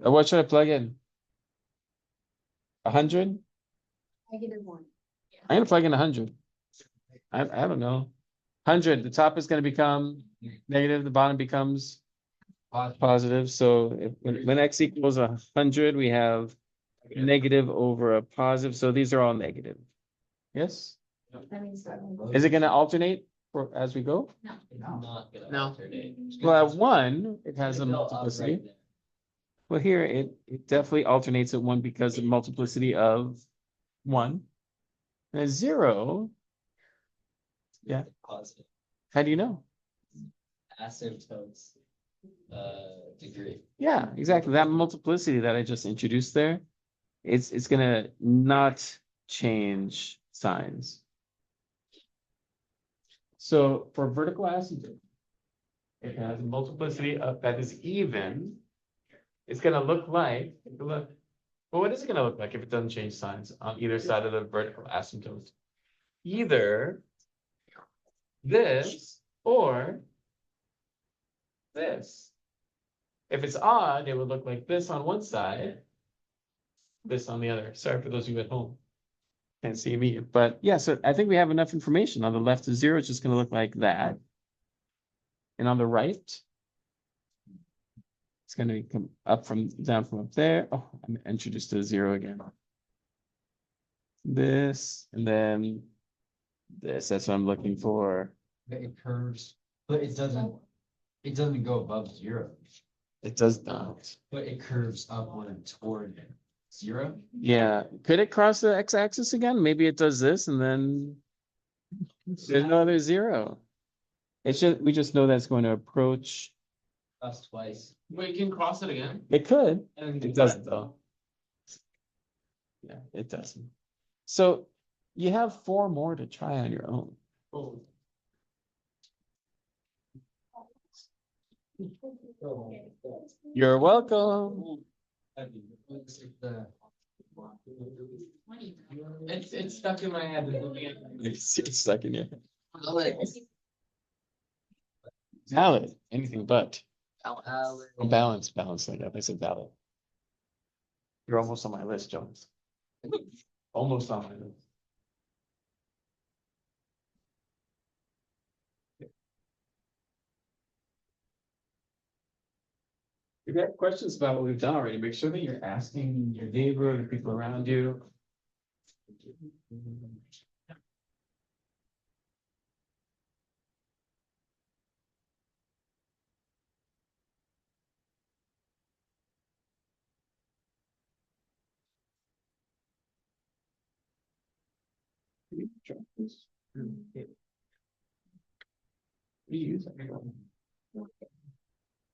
Or what should I plug in? 100? -1. I'm gonna plug in 100. I don't know. 100, the top is gonna become negative, the bottom becomes positive. So when x equals 100, we have negative over a positive. So these are all negative. Yes? That means that. Is it gonna alternate for as we go? It's not gonna No. alternate. It's Well, gonna at 1, it has a go up multiplicity. right there. Well, here it definitely alternates at 1 because of multiplicity of 1. And at 0, Yeah. Positive. how do you know? Asymptotes. Degree. Yeah, exactly. That multiplicity that I just introduced there, it's gonna not change signs. So for vertical asymptote, it has a multiplicity of that is even. It's gonna look like, take a look. Well, what is it gonna look like if it doesn't change signs on either side of the vertical asymptote? Either this or this. If it's odd, it would look like this on one side, this on the other. Sorry for those of you at home. Can't see me, but yeah, so I think we have enough information. On the left is 0, it's just gonna look like that. And on the right, it's gonna come up from, down from up there. Oh, I'm introduced to 0 again. This, and then this, that's what I'm looking for. But it curves, but it doesn't go above 0, It does not. but it curves upward toward 0. Yeah, could it cross the x-axis again? Maybe it does this and then there's no other 0. It's just, we just know that's going to approach. Us twice. Wait, you can cross it again? It could. And It doesn't though. Yeah, it doesn't. So you have 4 more to try on your own. Oh. You're welcome. It's stuck in my head. It's stuck in your head. Alex. Valid, anything but. Alex. Oh, balance, like that. I said valid. You're almost on my list, Jones. Almost on my list. If you have questions about what we've done already, make sure that you're asking your neighbor, the people around you.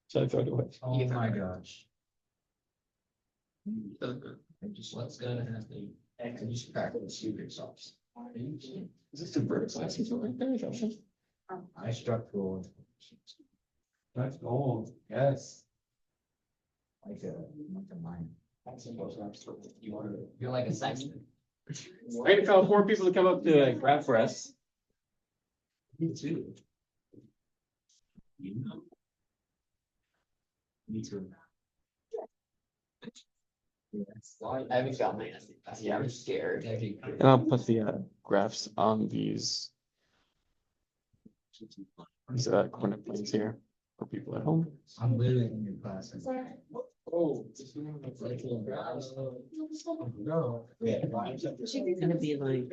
So I throw it away. Oh my gosh. Let's go and just practice secret sauce. Is this the vertical axis right there? Is that what? I struck gold. That's gold. Yes. Like a mine. You're like a sexton. We're gonna call 4 people to come up to grab for us. Me too. You know. Me too. Yes. I haven't got my SAT. I'm scared. And I'll put the graphs on these corner planes here for people at home. I'm literally in your class. Oh. No. She's gonna be like.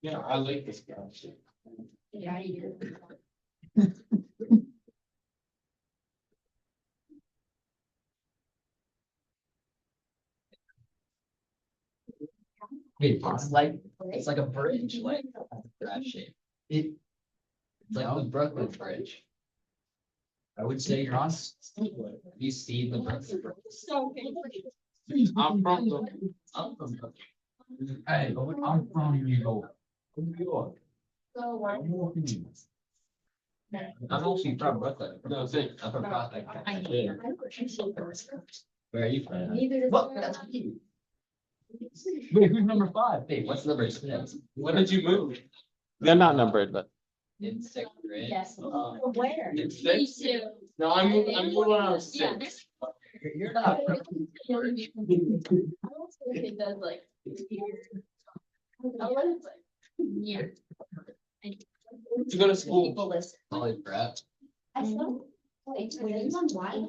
Yeah, I like this guy. Yeah, you do. It's like a bridge, like that shape. It's like the Brooklyn Bridge. I would say you're on. You see the Brooklyn Bridge. I'm from Hey, I'm from New York. New York. So why? I'm actually from Brooklyn. No, same. I'm from Prospect. I Yeah. Where are you from? Neither does. What? That's you. Wait, who's number 5? Wait, what's number 6? When did you move? They're not numbered, but In 6th grade. Yes. Where? In sixth? No, I moved when I was Yeah. 6. You're not. I don't think it does like. Yeah. To go to school. People listen. Holy crap. I still. Wait, were you on why?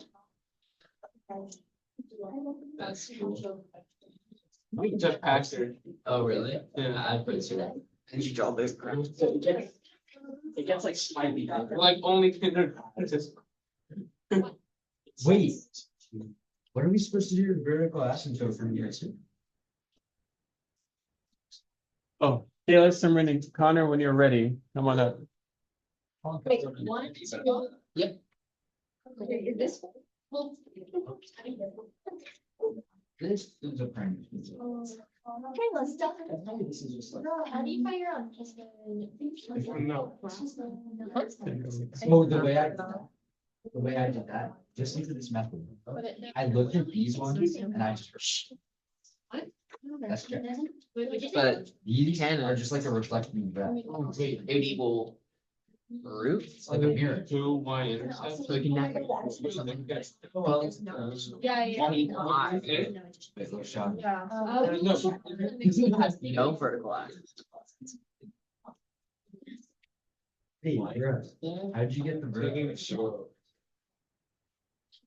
That's cool. Jeff Paxton. Oh, really? Yeah. I'd put it. And you draw this. It gets like slightly. Like only kindergarten. Wait. What are we supposed to do with vertical asymptote from here too? oh, Taylor, Simran, and Connor, when you're ready, come on up. Wait, 1, 2. Yep. Is this? Well. This is a prank. Okay, let's start. This is just like. How do you find your own? No. So the way I did that, just look at this method. I looked at these ones and I just. That's good. But These are just like a reflection of that. Wait. it would equal root. It's like a mirror. 2 y intercept. So you can never. Yeah, Wait, look, Sean. Yeah. No vertical axis. Hey, how'd you get the vertical?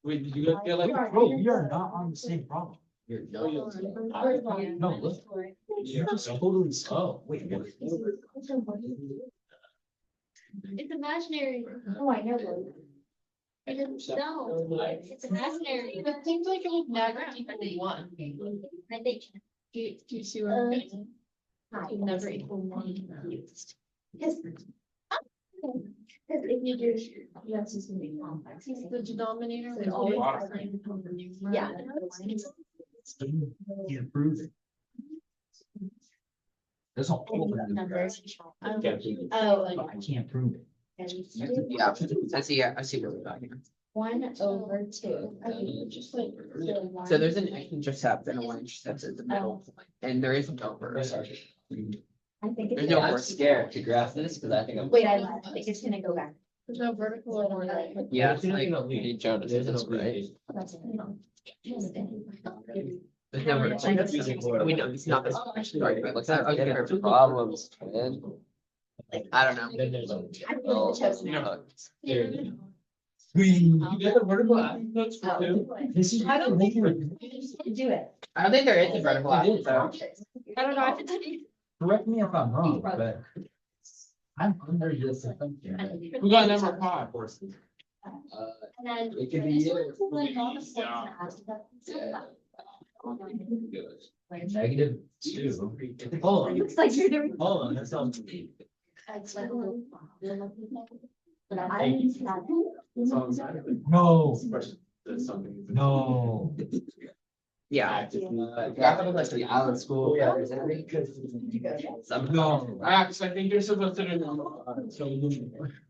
Wait, did you guys get like? Bro, we are not on the same problem. You're No, look. You're just totally slow. Wait, what? It's imaginary. Oh, I know. No, it's imaginary. It seems like it would never equal 1. I think. Do you see what I'm saying? It would never equal 1. Because if you do, yes, it's gonna be complex. The denominator. So would always always have be like- the numerator. Yeah. Can't prove it. There's a whole. Numbers. I don't know. Oh, But I can't prove it. Yeah, I see what we're talking about. 1/2. Just like. So there's an x-intercept and a y-intercept at the middle, and there is no verse. I think There's it's. no I'm verse. scared to graph this because I think I'm. Wait, I lied. I think it's gonna go back. There's no vertical or horizontal. Yeah, it's There's like, no lead. hey, Jonas, There's that's no lead. right. That's it. There's no verse. We know, it's not this. Sorry, but like, I was looking for problems, man. I don't know. Then there's a. I feel the chosen. You get the vertical asymptotes for 2? This is. I don't think. Do it. I don't think there is a vertical axis, though. I don't know if it's. Correct me if I'm wrong, but I'm under this assumption. We got number 5. And then. It could be it. Negative 2. Hold on, Looks like you're doing. hold on, that sounds deep. But I didn't see that. No, no. Yeah. Graphical like the island school. Yeah. No. Max, I think you're supposed to do number 5.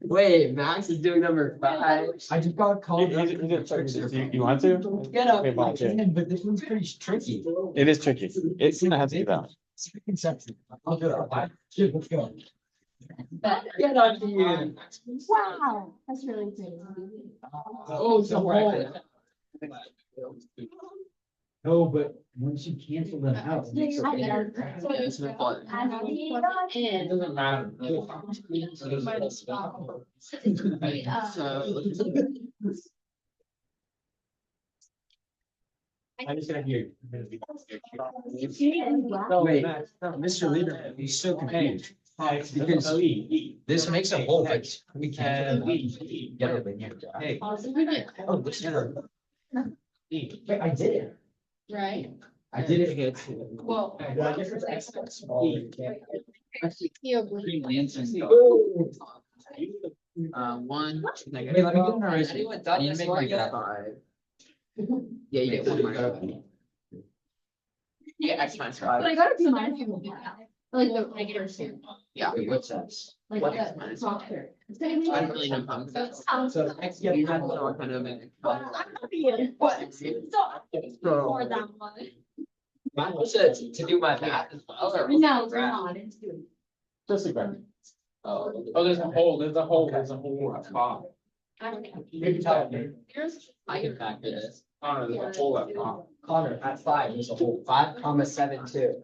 Wait, Max is doing number 5. I just got called. You want to? Get up. Okay, volunteer. But this one's pretty tricky. It is tricky. It's gonna have to be that. It's freaking sexy. I'll do it. Shit, let's go. Get up here. Wow, that's really great. Oh, it's a hole. No, but once you cancel them out. it makes it bigger. It's been fun. It doesn't matter. I'm just gonna hear. Wait, Mr. Leader, he's still confused. Because this makes a hole, but we can't. Get over here. Hey. Oh, this is. Wait, I did it. Right? I did it. Well. One. Wait, let me get an erase. Anyone I done need to this make one my yet? graph. Yeah, you get one mark. Yeah, X minus But I 5. gotta do mine. Like the regular two, Yeah. Wait, what's that? like What the is mine? softer. I don't really know how to. So X You gets. have to know kind of in. What? For that one. Mine was to do my math as well. Or No, we're not. It's good. Just a graph. Oh. Oh, there's a hole, there's a hole at 5. I don't know. You can tell me. I can factor this. Oh, no, there's a hole at 5. Connor, at 5, there's a hole. 5,7,2.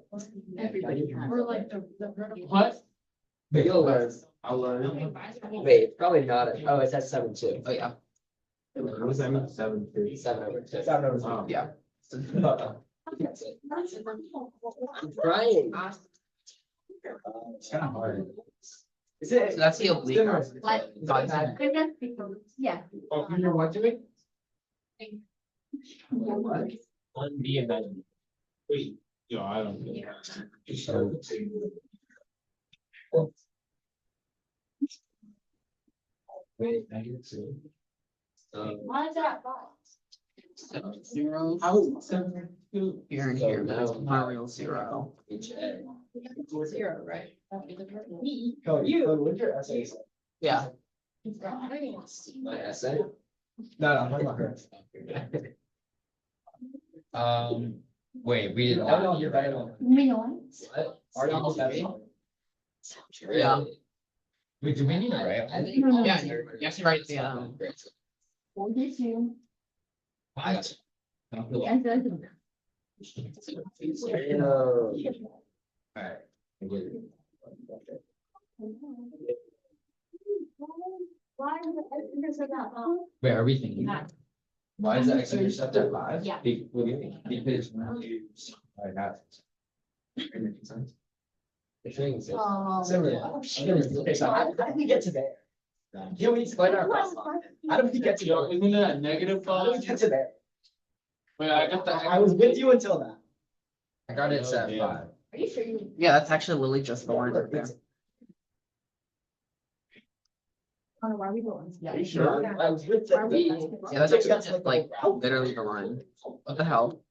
Everybody. Or like the vertical. What? But you'll learn. I'll learn. Wait, probably not. Oh, it says 7,2. Oh, yeah. What does that mean? 7, 3. 7/2. 7/2. Oh. Yeah. Right. It's kind of hard. Is it? So that's the oblique. What? Yeah. Oh, you're what doing? 1B and 9. Wait, yo, I don't know. Wait, -2. Why is that? Zero. How? 7, 2. Here and here, that's not real 0. Zero, right? That'd be the vertical. Cody, what's your essay? Yeah. My essay? No, I'm talking about her. Wait, we did No, not. no, you're better than her. You mean what? What? Are you almost better? Yeah. Wait, do we need to write? I think. Yeah, you have to write the, 42. What? And then. Alright. I get it. Why is it that long? Wait, are we thinking? Yeah. Why is the X intercept at 5? Yeah. What do you mean? Because. I got it. Makes sense. Oh. Similar. Okay, so how did we get to there? Can we explain our process? How did we get to Yo, there? isn't it a negative How did we 5? get to there? Wait, I got the. I was with you until that. I got it at Oh, 5. Are you sure you? Yeah, that's actually literally just the one. Look, it's- Oh, why are we going? Yeah, you sure? I was with the. Yeah, that's actually just like literally the line. What the hell?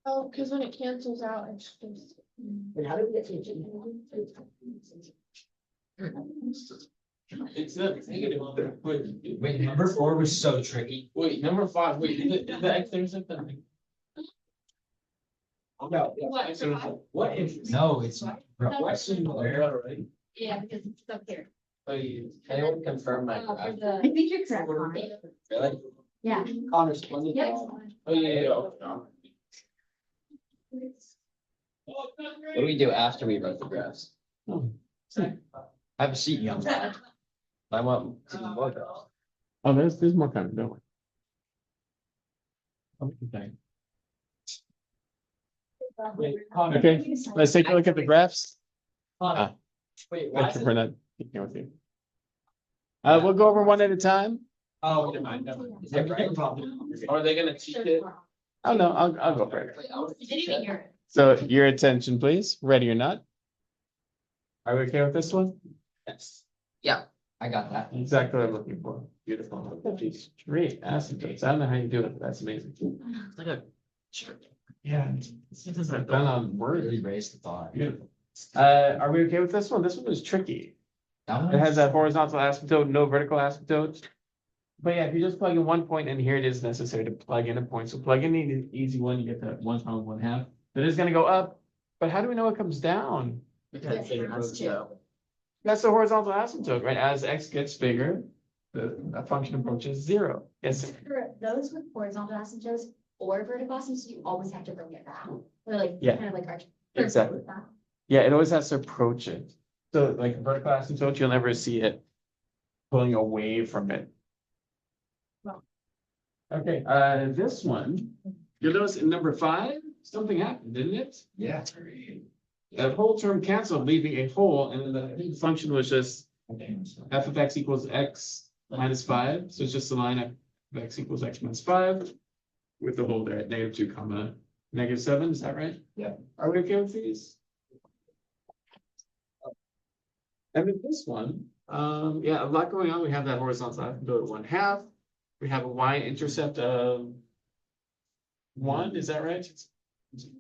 Oh, because when it cancels out, it's just. Wait, how did we get to? It's a negative. Wait, number 4 was so tricky. Wait, number 5, wait, is the X intercept the? No. What? What if? No, it's. Question where, right? Yeah, because it's up here. Oh, yeah. Anyone confirm my For graph? the- I think you're correct. Connie. Really? Yeah. Connor's plenty. Yep. Oh, yeah, yeah. What do we do after we write the graphs? I have a seat, young man. I want to do more graphs. Oh, there's more coming, don't worry. Okay, let's take a look at the graphs. Connor, Ah. wait, why Thank is you it? for that. speaking with you. We'll go over one at a time. Oh, never mind, never mind. Is that right? Are they gonna cheat it? Oh, no, I'll go for it. You didn't even hear it. So your attention, please. Ready or not? Are we okay with this one? Yes. I got that. Exactly what I'm looking for. Beautiful. Look at these straight asymptotes. I don't know how you do it, but that's amazing. Like a. Yeah. This isn't done on Really Word. raised the thought. Beautiful. Are we okay with this one? This one is tricky. That one It has that horizontal asymptote, no vertical asymptote. But yeah, if you just plug in one point, and here it is necessary to plug in a point. So plug in the easy one, you get that 1 pound, 1/2. But it's gonna go up. But how do we know it comes down? Because it has to. That's the horizontal asymptote, right? As x gets bigger, the function approaches 0. Yes. For those with horizontal asymptotes or vertical asymptotes, you always have to bring it down. Or like, Yeah. kind of like arch. Exactly. with that. Yeah, it always has to approach it. So like vertical asymptote, you'll never see it pulling away from it. Well. Okay, this one, you'll notice in number 5, something happened, didn't it? Yeah. That whole term canceled, leaving a hole, and then the function was just f of x equals x minus 5. So it's just the line f of x equals x minus 5 with the hole there at -2 comma -7. Is that right? Yeah. Are we okay with these? And with this one, yeah, a lot going on. We have that horizontal asymptote at 1/2. We have a y-intercept of 1. Is that right?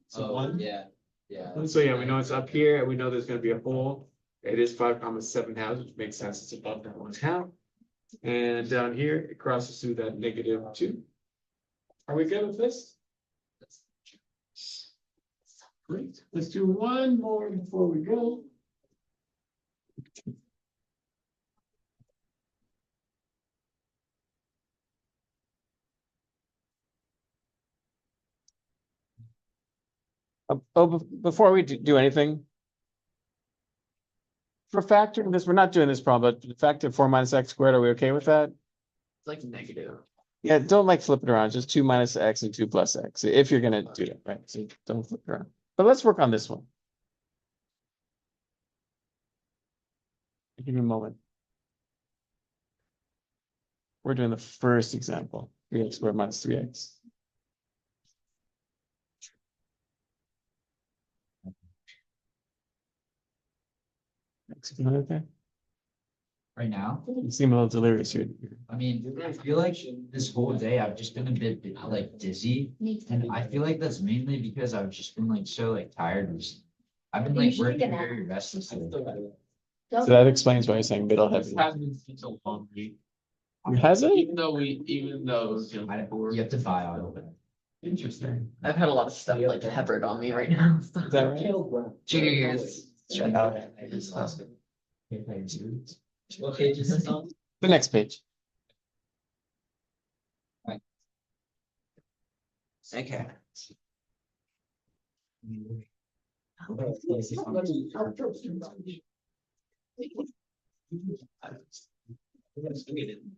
So Oh, 1. yeah, yeah. And so yeah, we know it's up here, and we know there's gonna be a hole. It is 5 comma 7 halves, which makes sense. It's above that 1/2. And down here, it crosses through that -2. Are we good with this? Great. Let's do one more before we go. Before we do anything. For factoring this, we're not doing this problem, but the factor 4 minus x squared, are we okay with that? It's like negative. Yeah, don't like flip it around, just 2 minus x and 2 plus x, if you're gonna do that, right? So don't flip it around. But let's work on this one. Give me a moment. We're doing the first example, 3x squared minus 3x. Okay. Right now, You seem a little delirious here. I mean, I feel like this whole day I've just been a bit like dizzy. And I feel like that's mainly because I've just been like so like tired. I've been You like should take a working nap. very restlessly. So that explains why you're saying middle heavy. Hasn't been so long, Has it? even though, you know, You have to buy out. Interesting. I've had a lot of stuff like peppered on me right now. Is that right? Junior year's. stressed out. What page is this on? The next page. Okay.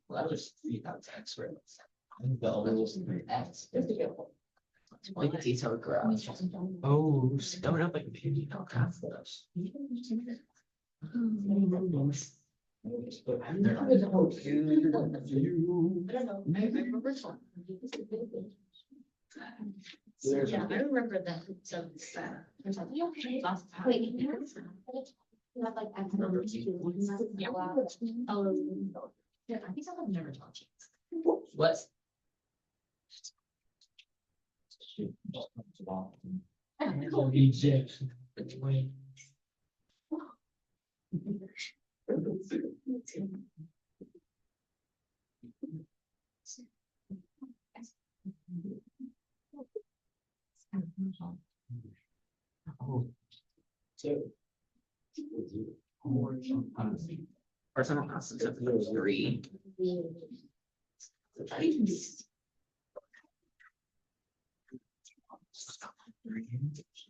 Well, that was 3 times x, right? Like a detailed graph. Oh, stone up like a pig. Yeah, I remember that. So, there's like, wait, you have like. Yeah, wow. Oh, yeah, I think I've never taught you. What? Personal constants of 3.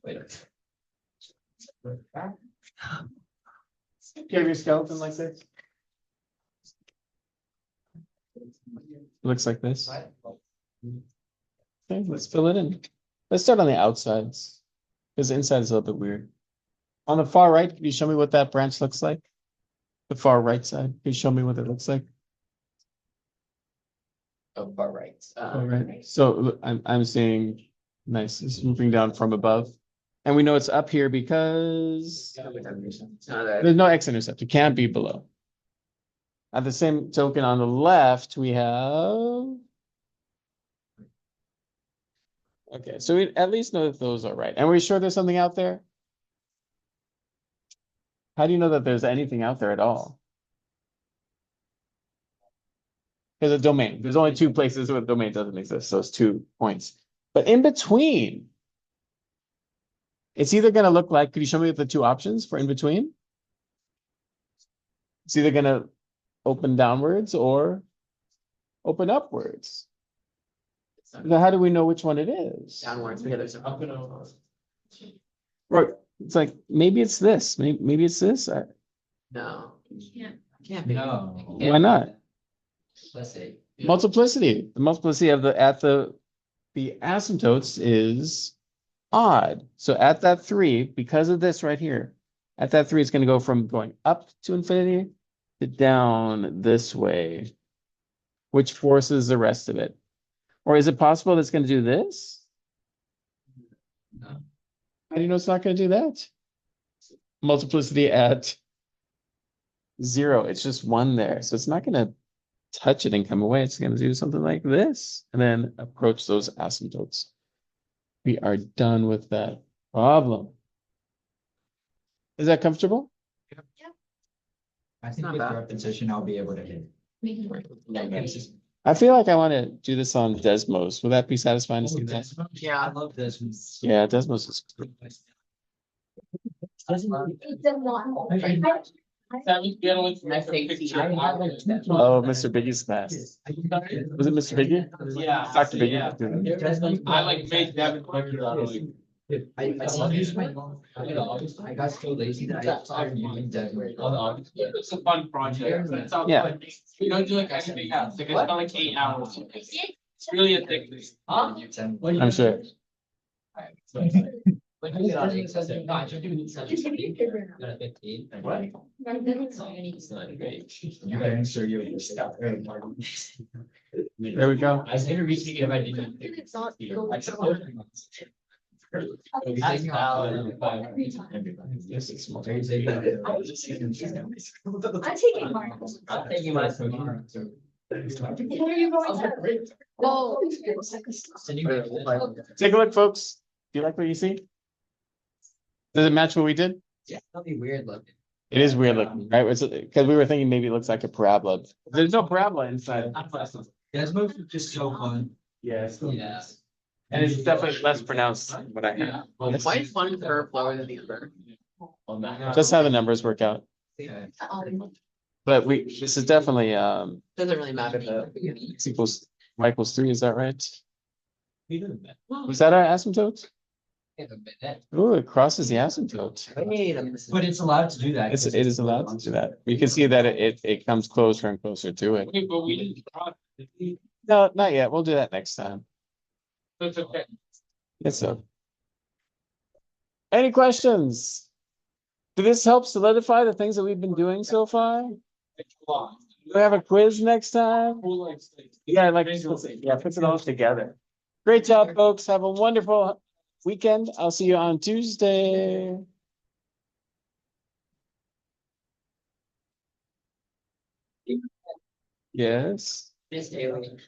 Wait. Do you have your skeleton like this? Looks like this. Okay, let's fill it in. Let's start on the outsides. Because the inside is a little bit weird. On the far right, can you show me what that branch looks like? The far right side. Can you show me what it looks like? Oh, far right. All right, so look, I'm seeing, nice, it's moving down from above. And we know it's up here because there's no x-intercept, it can't be below. At the same token, on the left, we have. Okay, so we at least know that those are right. And we're sure there's something out there? How do you know that there's anything out there at all? There's a domain. There's only two places where the domain doesn't exist, so it's 2 points. But in between, it's either gonna look like, could you show me the two options for in between? It's either gonna open downwards or open upwards. So how do we know which one it is? Downwards, because there's Up and over. Right, it's like, maybe it's this, maybe it's this. no. Can't. Can't be. No. Why not? Let's see. Multiplicity, the multiplicity of the asymptotes is odd. So at that 3, because of this right here, at that 3, it's gonna go from going up to infinity to down this way, which forces the rest of it. Or is it possible that it's gonna do this? No. How do you know it's not gonna do that? Multiplicity at 0, it's just 1 there, so it's not gonna touch it and come away. It's gonna do something like this, and then approach those asymptotes. We are done with that problem. Is that comfortable? I think not with bad. repetition, I'll be able to hit. I feel like I want to do this on Desmos. Will that be satisfying to see that? Yeah. I love this. Yeah, Desmos is good. I think Oh, Mr. Biggie's class. Was it Mr. Biggie? Yeah. Dr. Biggie? Yeah. I like made Devin lecture on like. I got so lazy that I started using Desmos. It's a fun project. It's all Yeah. fun. You don't do like anything else. Like it's about like 8 hours. It's really addictive. I'm sure. What? You better insert your stuff. There we go. I was gonna reach it if I didn't. I'm taking mine. I'm taking mine tomorrow. Where are you going to? Oh. Take a look, folks. Do you like what you see? Does it match what we did? Yeah, that'll be weird looking. It is weird looking, right? Because we were thinking maybe it looks like a parabola. There's no parabola inside. Desmos is just so fun. Yes. Yeah. And it's definitely less pronounced than what I have. Why is one curve lower than the other? Just how the numbers work out. But this is definitely, Doesn't really matter though. x equals, y equals 3, is that right? Was that our asymptote? Oh, it crosses the asymptote. Wait a minute. But it's allowed to do that. It is allowed to do that. You can see that it comes closer and closer to it. Okay, but we didn't. Cross it. No, not yet. We'll do that next time. That's okay. Yes, sir. Any questions? Did this help solidify the things that we've been doing so far? Do we have a quiz next time? Yeah, put it all together. Great job, folks. Have a wonderful weekend. I'll see you on Tuesday. Yes. Miss Daly.